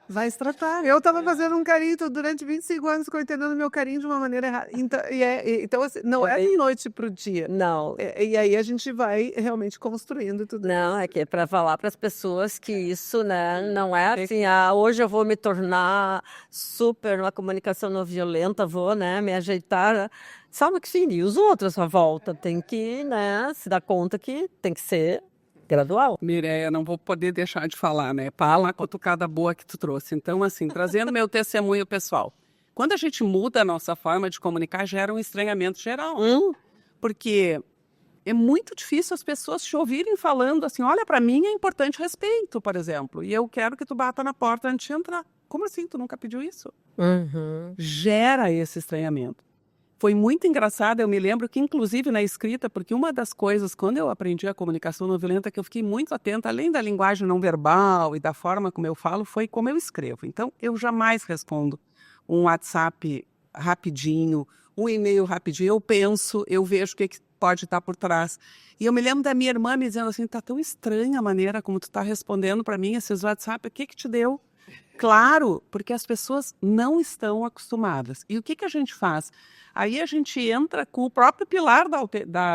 Vai se tratar. Eu estava fazendo um carinho durante 25 anos, ficou entendendo meu carinho de uma maneira errada. Então assim, não é de noite para o dia. Não. E aí a gente vai realmente construindo tudo. Não, é que é para falar para as pessoas que isso, né, não é assim, hoje eu vou me tornar super uma comunicação não violenta, vou, né, me ajeitar. Sabe que sim, e os outros à volta tem que, né, se dar conta que tem que ser gradual. Mireia, não vou poder deixar de falar, né? Fala a cutucada boa que tu trouxe. Então, assim, trazendo meu testemunho pessoal. Quando a gente muda a nossa forma de comunicar, gera um estranhamento geral. Porque é muito difícil as pessoas te ouvirem falando assim, olha, para mim é importante respeito, por exemplo. E eu quero que tu bata na porta antes de entrar. Como assim? Tu nunca pediu isso? Gera esse estranhamento. Foi muito engraçado, eu me lembro que, inclusive, na escrita, porque uma das coisas, quando eu aprendi a comunicação não violenta, que eu fiquei muito atenta, além da linguagem não verbal e da forma como eu falo, foi como eu escrevo. Então, eu jamais respondo um WhatsApp rapidinho, um e-mail rapidinho. Eu penso, eu vejo o que pode estar por trás. E eu me lembro da minha irmã me dizendo assim, tá tão estranha a maneira como tu está respondendo para mim esses WhatsApp, o que te deu? Claro, porque as pessoas não estão acostumadas. E o que a gente faz? Aí a gente entra com o próprio pilar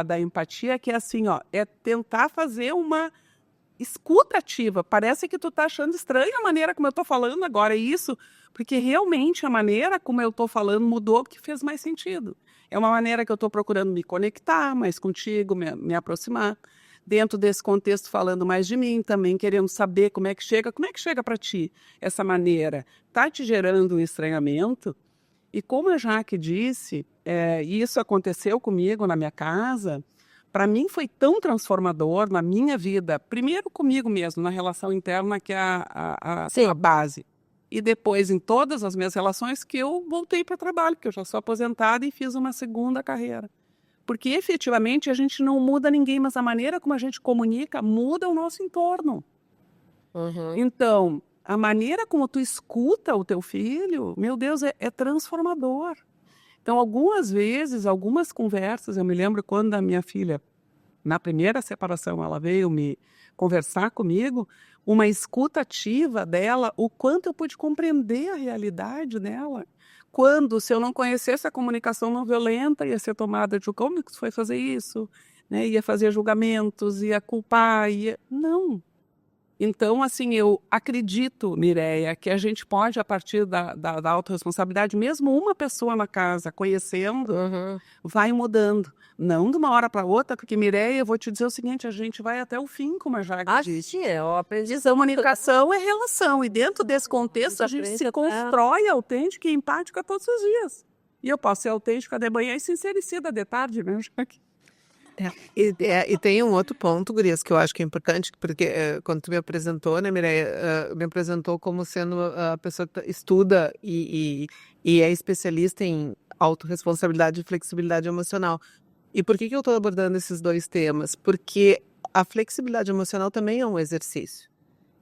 da empatia, que é assim, ó, é tentar fazer uma escuta ativa. Parece que tu tá achando estranha a maneira como eu tô falando agora, é isso, porque realmente a maneira como eu tô falando mudou, porque fez mais sentido. É uma maneira que eu tô procurando me conectar mais contigo, me aproximar. Dentro desse contexto, falando mais de mim, também querendo saber como é que chega para ti essa maneira. Está te gerando um estranhamento? E como a Jaque disse, isso aconteceu comigo na minha casa, para mim foi tão transformador na minha vida, primeiro comigo mesmo, na relação interna, que é a base. E depois em todas as minhas relações que eu voltei para o trabalho, porque eu já sou aposentada e fiz uma segunda carreira. Porque, efetivamente, a gente não muda ninguém, mas a maneira como a gente comunica muda o nosso entorno. Então, a maneira como tu escuta o teu filho, meu Deus, é transformador. Então, algumas vezes, algumas conversas, eu me lembro quando a minha filha, na primeira separação, ela veio me conversar comigo, uma escuta ativa dela, o quanto eu pude compreender a realidade dela. Quando, se eu não conhecesse a comunicação não violenta, ia ser tomada de como que foi fazer isso, né? Ia fazer julgamentos, ia culpar, Não. Então, assim, eu acredito, Mireia, que a gente pode, a partir da autorresponsabilidade, mesmo uma pessoa na casa conhecendo, vai mudando. Não de uma hora para outra, porque, Mireia, eu vou te dizer o seguinte, a gente vai até o fim, como a Jaque disse. Comunicação é relação, e dentro desse contexto a gente se constrói autêntica e empática todos os dias. E eu posso ser autêntica de manhã e sincericida de tarde, né, Jaque? E tem um outro ponto, Gurias, que eu acho que é importante, porque quando tu me apresentou, né, Mireia, me apresentou como sendo a pessoa que estuda e é especialista em autorresponsabilidade e flexibilidade emocional. E por que eu estou abordando esses dois temas? Porque a flexibilidade emocional também é um exercício.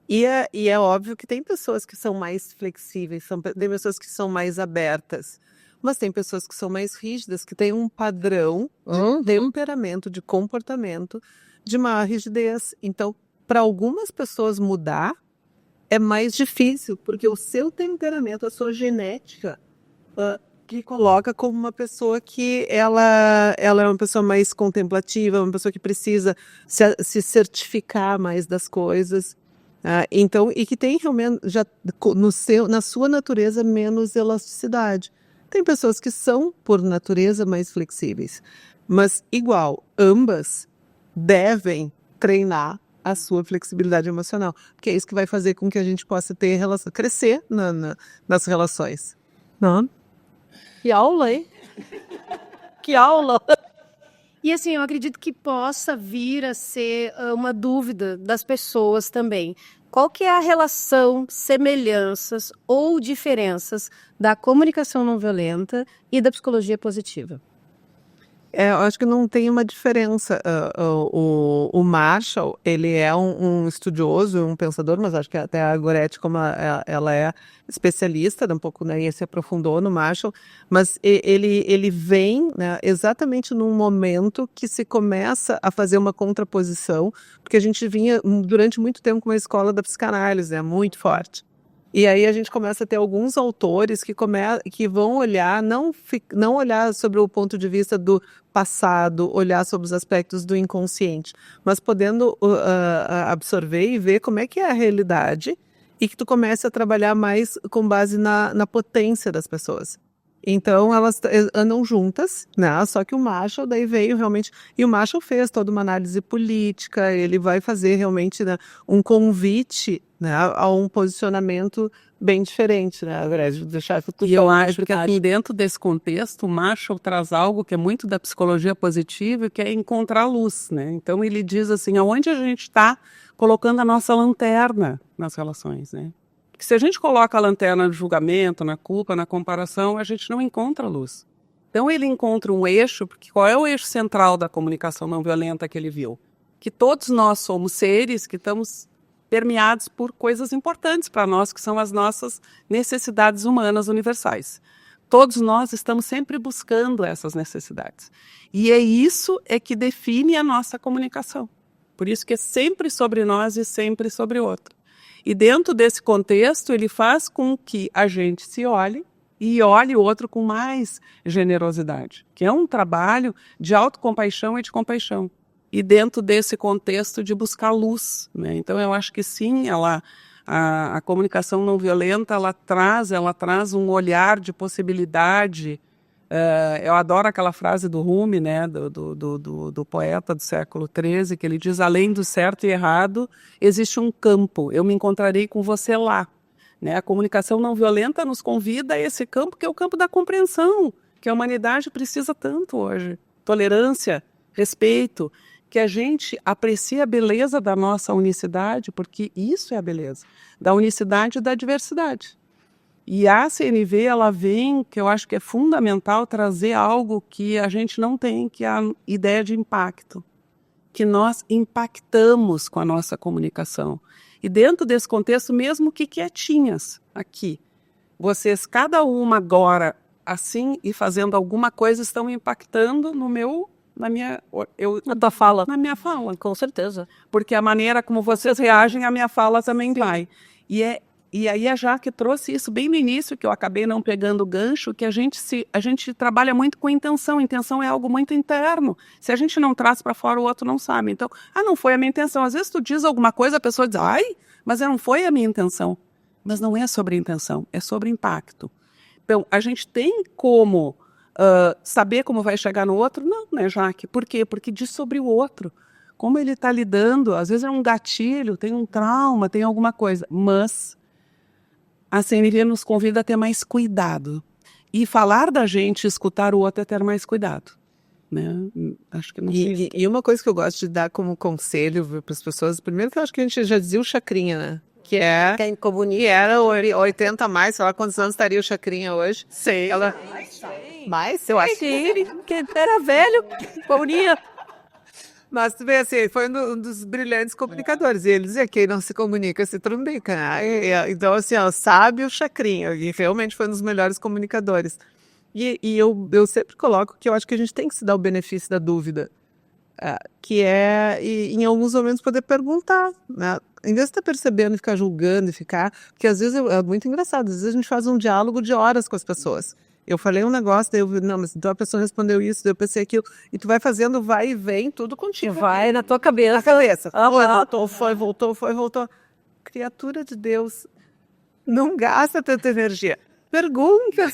E é óbvio que tem pessoas que são mais flexíveis, tem pessoas que são mais abertas. Mas tem pessoas que são mais rígidas, que têm um padrão de temperamento, de comportamento, de uma rigidez. Então, para algumas pessoas mudar é mais difícil, porque o seu temperamento, a sua genética, que coloca como uma pessoa que ela é uma pessoa mais contemplativa, uma pessoa que precisa se certificar mais das coisas. Então, e que tem realmente já na sua natureza menos elasticidade. Tem pessoas que são, por natureza, mais flexíveis. Mas, igual, ambas devem treinar a sua flexibilidade emocional. Porque é isso que vai fazer com que a gente possa ter crescer nas relações. Não? Que aula, hein? Que aula! E assim, eu acredito que possa vir a ser uma dúvida das pessoas também. Qual que é a relação, semelhanças ou diferenças da comunicação não violenta e da psicologia positiva? Eu acho que não tem uma diferença. O Marshall, ele é um estudioso, um pensador, mas acho que até a Goretti, como ela é especialista, um pouco, né, e se aprofundou no Marshall, mas ele vem, né, exatamente num momento que se começa a fazer uma contraposição, porque a gente vinha durante muito tempo com uma escola da psicanálise, né, muito forte. E aí a gente começa a ter alguns autores que vão olhar, não olhar sobre o ponto de vista do passado, olhar sobre os aspectos do inconsciente, mas podendo absorver e ver como é que é a realidade e que tu comece a trabalhar mais com base na potência das pessoas. Então elas andam juntas, né? Só que o Marshall daí veio realmente, e o Marshall fez toda uma análise política, ele vai fazer realmente, né, um convite, né, a um posicionamento bem diferente, né? Deixar E eu acho que assim, dentro desse contexto, o Marshall traz algo que é muito da psicologia positiva, que é encontrar luz, né? Então ele diz assim, aonde a gente está colocando a nossa lanterna nas relações, né? Porque se a gente coloca a lanterna no julgamento, na culpa, na comparação, a gente não encontra luz. Então ele encontra um eixo, porque qual é o eixo central da comunicação não violenta que ele viu? Que todos nós somos seres que estamos permeados por coisas importantes para nós, que são as nossas necessidades humanas universais. Todos nós estamos sempre buscando essas necessidades. E é isso que define a nossa comunicação. Por isso que é sempre sobre nós e sempre sobre o outro. E dentro desse contexto, ele faz com que a gente se olhe e olhe o outro com mais generosidade, que é um trabalho de autocompaixão e de compaixão. E dentro desse contexto de buscar luz, né? Então eu acho que sim, a comunicação não violenta, ela traz um olhar de possibilidade. Eu adoro aquela frase do Rumi, né, do poeta do século XIII, que ele diz, além do certo e errado, existe um campo, eu me encontrarei com você lá. Né? A comunicação não violenta nos convida a esse campo, que é o campo da compreensão, que a humanidade precisa tanto hoje. Tolerância, respeito, que a gente aprecie a beleza da nossa unicidade, porque isso é a beleza, da unicidade e da diversidade. E a CNV, ela vem, que eu acho que é fundamental, trazer algo que a gente não tem, que é a ideia de impacto. Que nós impactamos com a nossa comunicação. E dentro desse contexto, mesmo que quietinhas aqui, vocês, cada uma agora, assim, e fazendo alguma coisa, estão impactando na minha fala. Com certeza. Porque a maneira como vocês reagem, a minha fala também vai. E aí a Jaque trouxe isso bem no início, que eu acabei não pegando o gancho, que a gente trabalha muito com intenção. Intenção é algo muito interno. Se a gente não traz para fora, o outro não sabe. Então, não foi a minha intenção. Às vezes tu diz alguma coisa, a pessoa diz, mas não foi a minha intenção. Mas não é sobre intenção, é sobre impacto. Então, a gente tem como saber como vai chegar no outro? Não, né, Jaque? Por quê? Porque diz sobre o outro. Como ele está lidando, às vezes é um gatilho, tem um trauma, tem alguma coisa. Mas a CNV nos convida a ter mais cuidado. E falar da gente, escutar o outro, é ter mais cuidado. Né? Acho que não sei. E uma coisa que eu gosto de dar como conselho para as pessoas, primeiro que eu acho que a gente já dizia o Chacrinha, né? Que era 80 a mais, sei lá quantos anos estaria o Chacrinha hoje. Sei. Mais? Eu acho que era velho, Paulinha. Mas tu vê assim, foi um dos brilhantes comunicadores. E ele dizia que quem não se comunica se trumbica. Então, assim, sabe o Chacrinha. E realmente foi um dos melhores comunicadores. E eu sempre coloco que eu acho que a gente tem que se dar o benefício da dúvida. Que é, em alguns momentos, poder perguntar. Né? Em vez de estar percebendo e ficar julgando porque às vezes é muito engraçado. Às vezes a gente faz um diálogo de horas com as pessoas. Eu falei um negócio, daí não, mas então a pessoa respondeu isso, daí eu pensei aquilo, e tu vai fazendo, vai e vem, tudo contigo. Vai na tua cabeça. Na cabeça. Voltou. Criatura de Deus, não gasta tanta energia. Pergunta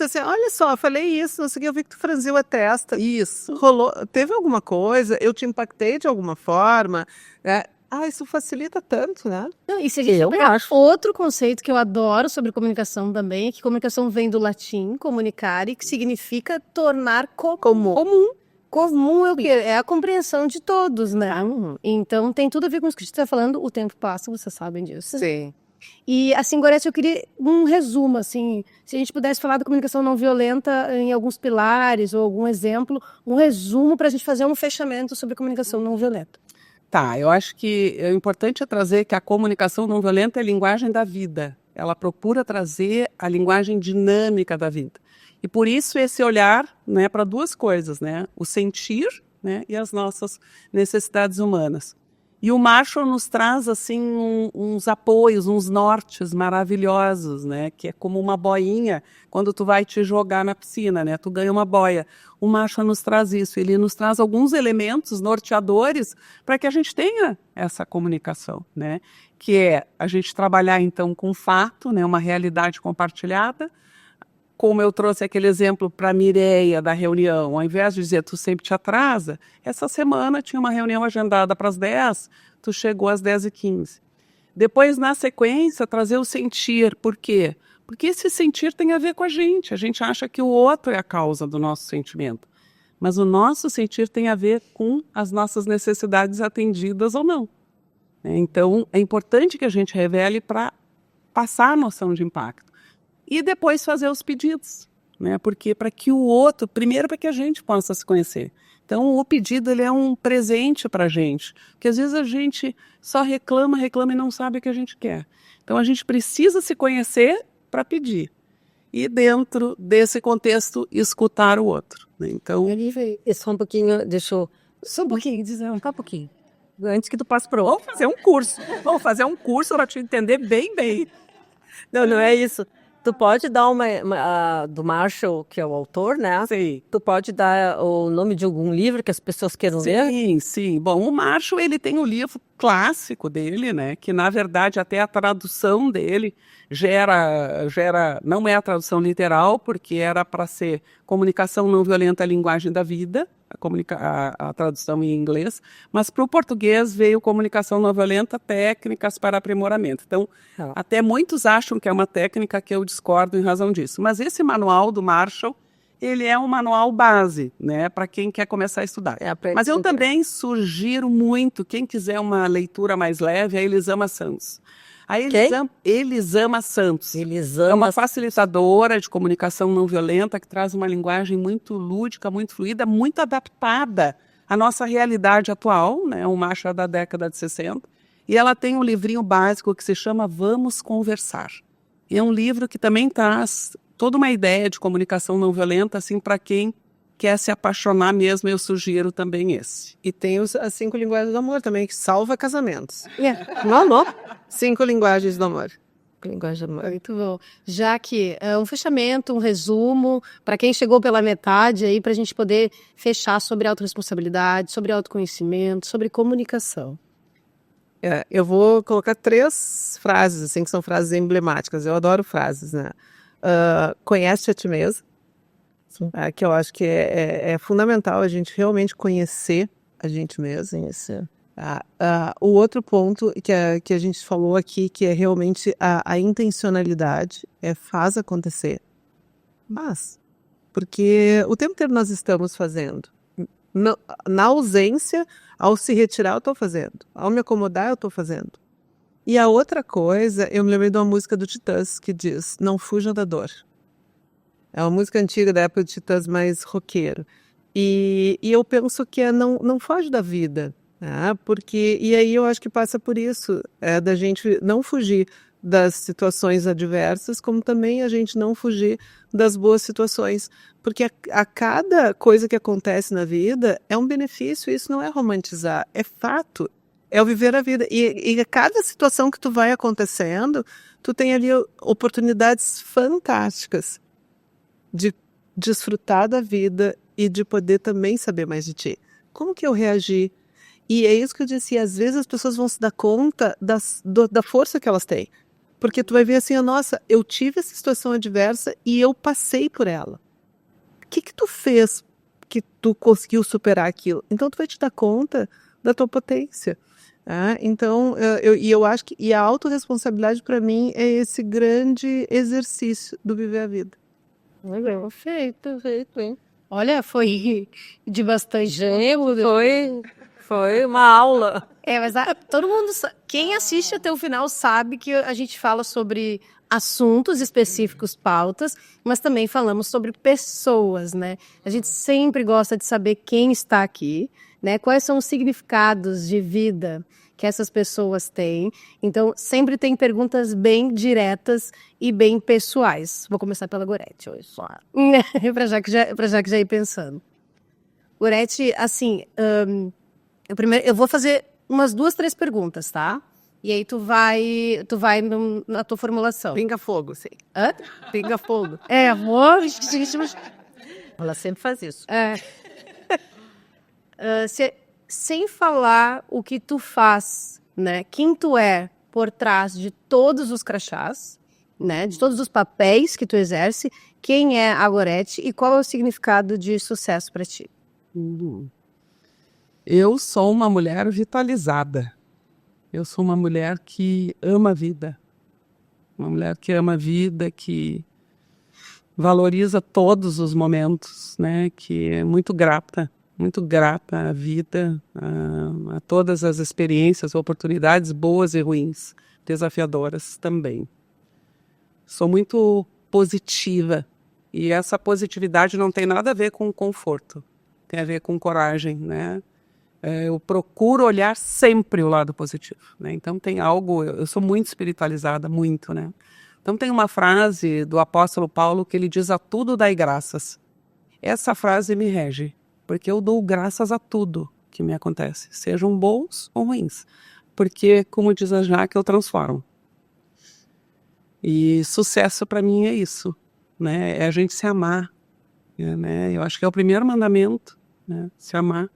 assim, olha só, eu falei isso, não sei o que, eu vi que tu franziu a testa. Isso, rolou, teve alguma coisa, eu te impactei de alguma forma, né? Isso facilita tanto, né? Não, e se a gente pegar outro conceito que eu adoro sobre comunicação também, é que comunicação vem do latim, comunicare, que significa tornar comum. comum é o quê? É a compreensão de todos, né? Então tem tudo a ver com isso que a gente está falando. O tempo passa, vocês sabem disso. Sim. E assim, Gorete, eu queria um resumo, assim, se a gente pudesse falar da comunicação não violenta em alguns pilares ou algum exemplo, um resumo para a gente fazer um fechamento sobre comunicação não violenta. Tá, eu acho que o importante é trazer que a comunicação não violenta é a linguagem da vida. Ela procura trazer a linguagem dinâmica da vida. E por isso esse olhar, né, para duas coisas, né, o sentir, né, e as nossas necessidades humanas. E o Marshall nos traz assim uns apoios, uns nortes maravilhosos, né? Que é como uma boinha quando tu vai te jogar na piscina, né? Tu ganha uma boia. O Marshall nos traz isso. Ele nos traz alguns elementos norteadores para que a gente tenha essa comunicação, né? Que é a gente trabalhar então com fato, né? Uma realidade compartilhada. Como eu trouxe aquele exemplo para a Mireia da reunião, ao invés de dizer tu sempre te atrasa, essa semana tinha uma reunião agendada para as 10, tu chegou às 10h15. Depois, na sequência, trazer o sentir. Por quê? Porque esse sentir tem a ver com a gente acha que o outro é a causa do nosso sentimento. Mas o nosso sentir tem a ver com as nossas necessidades atendidas ou não. Então, é importante que a gente revele para passar a noção de impacto. E depois fazer os pedidos, né? Porque para que o outro, primeiro para que a gente possa se conhecer. Então o pedido ele é um presente para a gente, porque às vezes a gente só reclama e não sabe o que a gente quer. Então a gente precisa se conhecer para pedir. E dentro desse contexto, escutar o outro, né? Então, Só um pouquinho, deixa eu... Só um pouquinho, dizer Só um pouquinho. Antes que tu passe para o outro. vamos fazer um curso para te entender bem. Não é isso. Tu pode dar do Marshall, que é o autor, né? Sim. Tu pode dar o nome de algum livro que as pessoas queiram ler? Sim. Bom, o Marshall, ele tem o livro clássico dele, né? Que, na verdade, até a tradução dele não é a tradução literal, porque era para ser Comunicação Não Violenta, a Linguagem da Vida, a tradução em inglês, mas para o português veio Comunicação Não Violenta, Técnicas para Aprimoramento. Então, até muitos acham que é uma técnica que eu discordo em razão disso. Mas esse manual do Marshall, ele é um manual base, né, para quem quer começar a estudar. Mas eu também sugiro muito, quem quiser uma leitura mais leve, a Elisama Santos. A Elisama Santos é uma facilitadora de comunicação não violenta que traz uma linguagem muito lúdica, muito fluida, muito adaptada à nossa realidade atual, né? Uma marcha da década de 60. E ela tem um livrinho básico que se chama Vamos Conversar. E é um livro que também traz toda uma ideia de comunicação não violenta, assim, para quem quer se apaixonar mesmo, eu sugiro também esse. E tem as 5 linguagens do amor também, que salva casamentos. Não. 5 linguagens do amor. Linguagem do amor. Muito bom. Já que um fechamento, um resumo, para quem chegou pela metade aí, para a gente poder fechar sobre autorresponsabilidade, sobre autoconhecimento, sobre comunicação. Eu vou colocar 3 frases, assim, que são frases emblemáticas. Eu adoro frases, né? Conhece a ti mesmo. Que eu acho que é fundamental a gente realmente conhecer a gente mesmo. O outro ponto que a gente falou aqui, que é realmente a intencionalidade, faz acontecer. Mas, porque o tempo inteiro nós estamos fazendo. Na ausência, ao se retirar, eu estou fazendo. Ao me acomodar, eu estou fazendo. E a outra coisa, eu me lembrei de uma música do Titãs que diz, não fuja da dor. É uma música antiga da época de Titãs, mais roqueiro. E eu penso que não foge da vida, né? E aí eu acho que passa por isso, da gente não fugir das situações adversas, como também a gente não fugir das boas situações. Porque a cada coisa que acontece na vida é um benefício, isso não é romantizar, é fato, é o viver a vida. E a cada situação que tu vai acontecendo, tu tem ali oportunidades fantásticas de desfrutar da vida e de poder também saber mais de ti. Como que eu reagi? E é isso que eu disse, às vezes as pessoas vão se dar conta da força que elas têm. Porque tu vai ver assim, nossa, eu tive essa situação adversa e eu passei por ela. O que tu fez que tu conseguiu superar aquilo? Então tu vai te dar conta da tua potência. Então, eu acho que a autorresponsabilidade para mim é esse grande exercício do viver a vida. Perfeito, hein? Olha, foi de bastante tempo. Foi uma aula. Mas todo mundo, quem assiste até o final sabe que a gente fala sobre assuntos específicos, pautas, mas também falamos sobre pessoas, né? A gente sempre gosta de saber quem está aqui, né? Quais são os significados de vida que essas pessoas têm. Então, sempre tem perguntas bem diretas e bem pessoais. Vou começar pela Gorete hoje, só. Para já que já ir pensando. Gorete, assim, eu vou fazer umas 2, 3 perguntas, tá? E aí tu vai na tua formulação. Pinga fogo, sim. Hã? Pinga fogo. Amor. Ela sempre faz isso. Sem falar o que tu faz, né? Quem tu é por trás de todos os crachás, né? De todos os papéis que tu exerce, quem é a Gorete e qual é o significado de sucesso para ti? Eu sou uma mulher vitalizada. Eu sou uma mulher que ama a vida. Uma mulher que ama a vida, que valoriza todos os momentos, né? Que é muito grata à vida, a todas as experiências, oportunidades boas e ruins, desafiadoras também. Sou muito positiva e essa positividade não tem nada a ver com conforto, tem a ver com coragem, né? Eu procuro olhar sempre o lado positivo, né? Então tem algo, eu sou muito espiritualizada, muito, né? Então tem uma frase do apóstolo Paulo que ele diz: a tudo dai graças. Essa frase me rege, porque eu dou graças a tudo que me acontece, sejam bons ou ruins, porque, como diz a Jaque, eu transformo. E sucesso para mim é isso, né? É a gente se amar, né? Eu acho que é o primeiro mandamento, né? Se amar.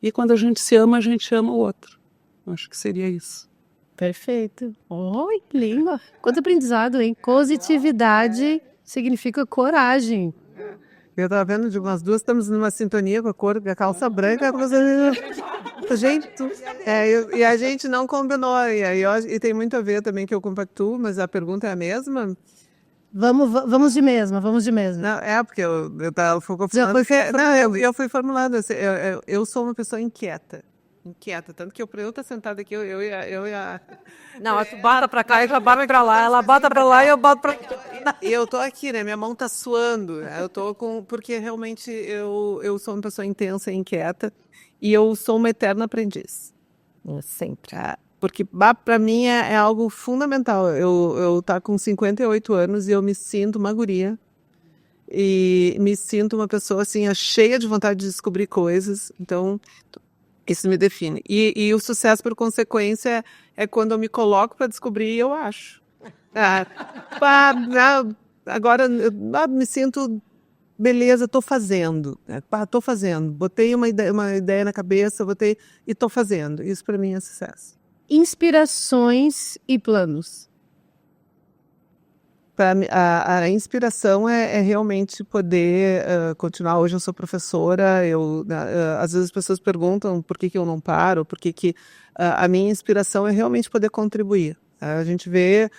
E quando a gente ama o outro. Eu acho que seria isso. Perfeito. Oi, que lindo. Quanto aprendizado, hein? Positividade significa coragem. Eu tava vendo de umas 2, estamos numa sintonia com a cor da calça branca. Gente, e a gente não combinou. E tem muito a ver também que eu compactuo, mas a pergunta é a mesma. Vamos de mesma. Não, porque ela ficou eu fui formulada. Eu sou uma pessoa inquieta, tanto que eu estar sentada aqui, eu ia... Não, tu bota pra cá e já bota pra lá, ela bota pra lá e eu boto pra cá. E eu tô aqui, né? Minha mão tá suando. Eu tô porque realmente eu sou uma pessoa intensa e inquieta e eu sou uma eterna aprendiz. Sempre. Porque para mim é algo fundamental. Eu tá com 58 anos e eu me sinto uma guria. E me sinto uma pessoa assim, cheia de vontade de descobrir coisas. Então, isso me define. E o sucesso, por consequência, é quando eu me coloco para descobrir e eu acho. Agora eu me sinto... Beleza, estou fazendo. Estou fazendo. Botei uma ideia na cabeça, e estou fazendo. Isso para mim é sucesso. Inspirações e planos. A inspiração é realmente poder continuar. Hoje eu sou professora, às vezes as pessoas perguntam por que eu não paro, a minha inspiração é realmente poder contribuir. A gente vê,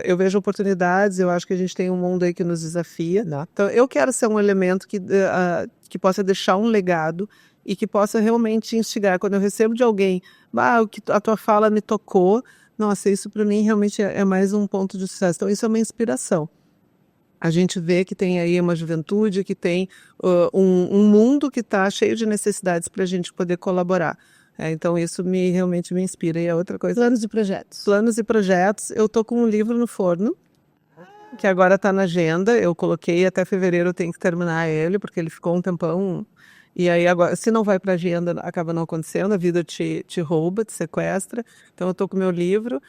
eu vejo oportunidades, eu acho que a gente tem um mundo aí que nos desafia. Então eu quero ser um elemento que possa deixar um legado e que possa realmente instigar. Quando eu recebo de alguém, a tua fala me tocou, nossa, isso para mim realmente é mais um ponto de sucesso. Então isso é uma inspiração. A gente vê que tem aí uma juventude, que tem um mundo que está cheio de necessidades para a gente poder colaborar. Então isso realmente me inspira. E a outra coisa... Planos e projetos. Planos e projetos. Eu tô com um livro no forno, que agora está na agenda. Eu coloquei até fevereiro, eu tenho que terminar ele, porque ele ficou um tempão... E aí agora, se não vai para a agenda, acaba não acontecendo, a vida te rouba, te sequestra. Então eu estou com o meu livro.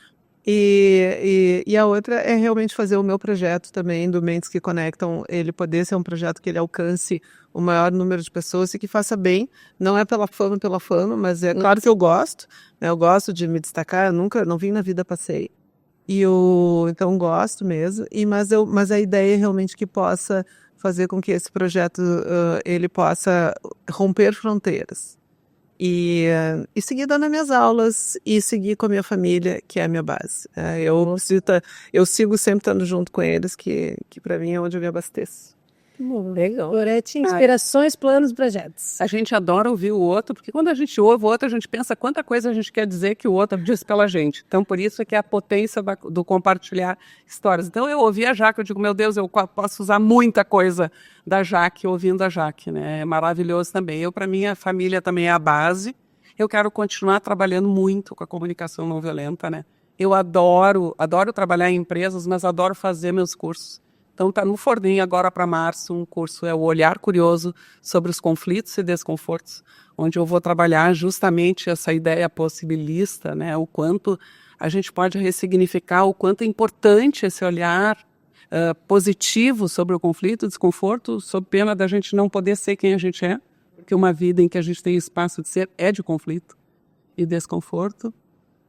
E a outra é realmente fazer o meu projeto também, do Mentes que Conectam, ele poder ser um projeto que ele alcance o maior número de pessoas e que faça bem. Não é pela fama, mas é claro que eu gosto, né? Eu gosto de me destacar, eu não vim na vida passeio. Então gosto mesmo, mas a ideia é realmente que possa fazer com que esse projeto ele possa romper fronteiras e seguir dando as minhas aulas e seguir com a minha família, que é a minha base. Eu sigo sempre estando junto com eles, que para mim é onde eu me abasteço. Legal. Gorete, inspirações, planos, projetos. A gente adora ouvir o outro, porque quando a gente ouve o outro, a gente pensa quanta coisa a gente quer dizer que o outro diz pela gente. Então, por isso é que é a potência do compartilhar histórias. Então, eu ouvi a Jaque, eu digo, meu Deus, eu posso usar muita coisa da Jaque, ouvindo a Jaque, né? É maravilhoso também. Para mim, a família também é a base. Eu quero continuar trabalhando muito com a comunicação não violenta, né? Eu adoro trabalhar em empresas, mas adoro fazer meus cursos. Então, está no forninho agora para março, um curso é o Olhar Curioso sobre os conflitos e desconfortos, onde eu vou trabalhar justamente essa ideia possibilista, né? O quanto a gente pode ressignificar, o quanto é importante esse olhar positivo sobre o conflito, desconforto, sob pena da gente não poder ser quem a gente é, porque uma vida em que a gente tem espaço de ser é de conflito e desconforto.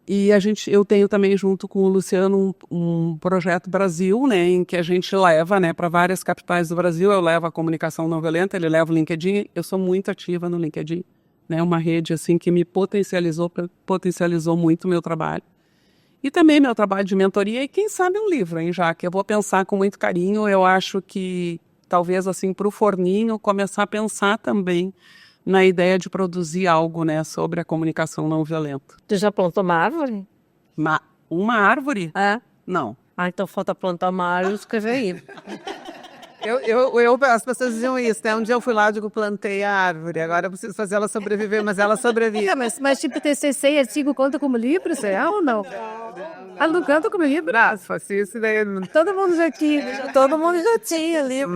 E eu tenho também junto com o Luciano um projeto Brasil, né, em que a gente leva, né, para várias capitais do Brasil. Eu levo a comunicação não violenta, ele leva o LinkedIn. Eu sou muito ativa no LinkedIn, né, uma rede assim que me potencializou muito o meu trabalho. E também meu trabalho de mentoria e quem sabe um livro, hein, Jaque? Eu vou pensar com muito carinho. Eu acho que talvez assim para o forninho começar a pensar também na ideia de produzir algo, né, sobre a comunicação não violenta. Tu já plantou uma árvore? Uma árvore? É. Não. Ah, então falta plantar uma árvore e escrever aí. As pessoas diziam isso, né? Um dia eu fui lá e digo, plantei a árvore, agora eu preciso fazer ela sobreviver, mas ela sobrevive. Mas tipo TCC e artigo conta como livro, isso é ou não? Ela não canta como livro? Não, se fosse isso, daí... Todo mundo já tinha livro.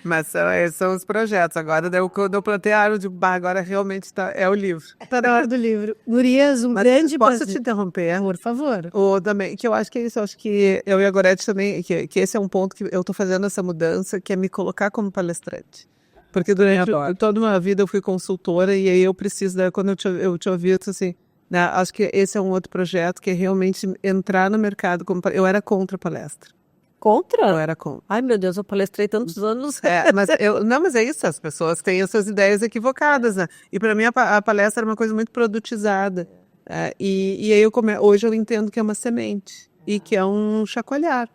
Mas são os projetos. Agora, quando eu plantei a árvore, eu digo, agora realmente é o livro. Tá na hora do livro. Gurias, grande Posso prazer. te interromper? Por favor. Também, que eu acho que é isso, eu acho que eu e a Gorete também, que esse é um ponto que eu estou fazendo essa mudança, que é me colocar como palestrante. Porque durante toda uma vida eu fui consultora e aí eu preciso, quando eu te ouvi, eu disse assim, né, acho que esse é um outro projeto que é realmente entrar no mercado como eu era contra a palestra. Contra? Eu era contra. Ai, meu Deus, eu palestrei tantos anos. Mas é isso, as pessoas têm as suas ideias equivocadas, né? E para mim a palestra era uma coisa muito produtizada. E aí hoje eu entendo que é uma semente e que é um chacoalhar.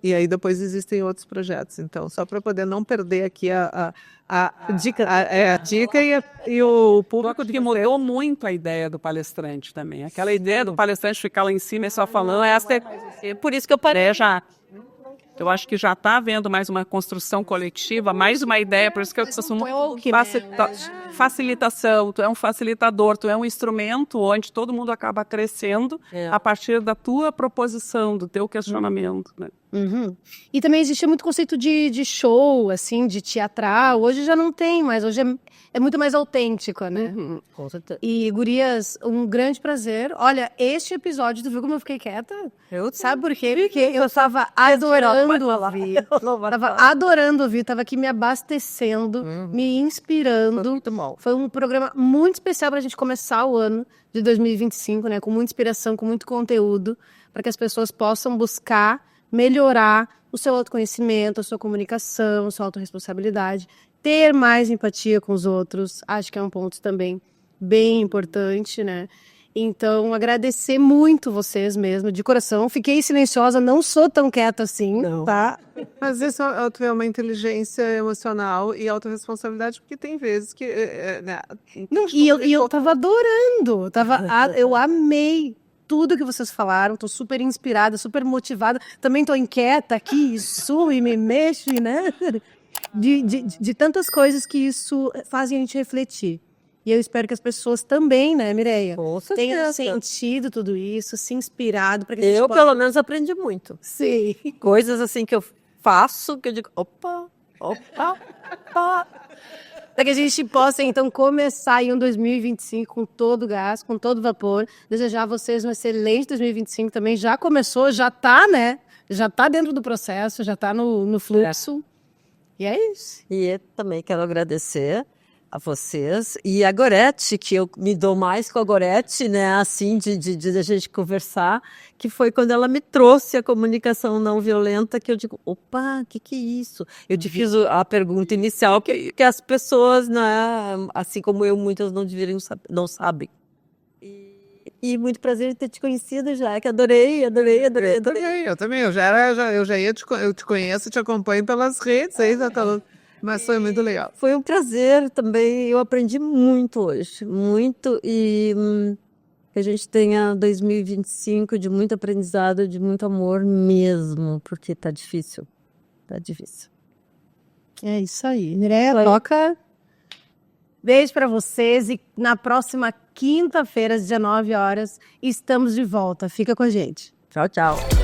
E aí depois existem outros projetos. Então, só para poder não perder aqui a dica, a dica e o público. Que mudou muito a ideia do palestrante também. Aquela ideia do palestrante ficar lá em cima e só falando, por isso que eu parei já. Eu acho que já está havendo mais uma construção coletiva, mais uma ideia, por isso que eu disse facilitação, tu é um facilitador, tu é um instrumento onde todo mundo acaba crescendo a partir da tua proposição, do teu questionamento, né? Uhum. E também existia muito conceito de show, assim, de teatral. Hoje já não tem, mas hoje é muito mais autêntico, né? Uhum. Com certeza. E, gurias, um grande prazer. Olha, este episódio, tu viu como eu fiquei quieta? Sabe por quê? Porque eu estava adorando ouvir. Tava adorando ouvir, tava aqui me abastecendo, me inspirando. Foi muito bom. Foi um programa muito especial pra gente começar o ano de 2025, né? Com muita inspiração, com muito conteúdo, para que as pessoas possam buscar melhorar o seu autoconhecimento, a sua comunicação, a sua autorresponsabilidade, ter mais empatia com os outros. Acho que é um ponto também bem importante, né? Então, agradecer muito vocês mesmo, de coração. Fiquei silenciosa, não sou tão quieta assim, Não. tá? Mas isso é uma inteligência emocional e autorresponsabilidade, porque tem vezes que... E eu tava adorando, eu amei tudo que vocês falaram, tô super inspirada, super motivada. Também tô inquieta aqui, suo e me mexo, né? De tantas coisas que isso fazem a gente refletir. E eu espero que as pessoas também, né, Mireia? Tenham sentido tudo isso, se inspirado para que a gente possa... Pelo menos, aprendi muito. Sim. Coisas assim que eu faço, que eu digo, opa. Para que a gente possa, então, começar em um 2025 com todo gás, com todo vapor. Desejar a vocês um excelente 2025 também. Já começou, já tá, né? Já tá dentro do processo, já tá no fluxo. E é isso. E eu também quero agradecer a vocês. E a Gorete, que eu me dou mais com a Gorete, né, assim, de a gente conversar, que foi quando ela me trouxe a comunicação não violenta, que eu digo, opa, o que é isso? Eu te fiz a pergunta inicial, que as pessoas, né, assim como eu, muitas não deveriam não sabem. E muito prazer em ter te conhecido já, que adorei. Eu também. Eu te conheço, te acompanho pelas redes aí, mas foi muito legal. Foi um prazer também. Eu aprendi muito hoje, muito. E que a gente tenha 2025 de muito aprendizado, de muito amor mesmo, porque tá difícil. Tá difícil. É isso aí. Mireia, toca. Beijo para vocês e na próxima quinta-feira, às 19 horas, estamos de volta. Fica com a gente. Tchau, tchau.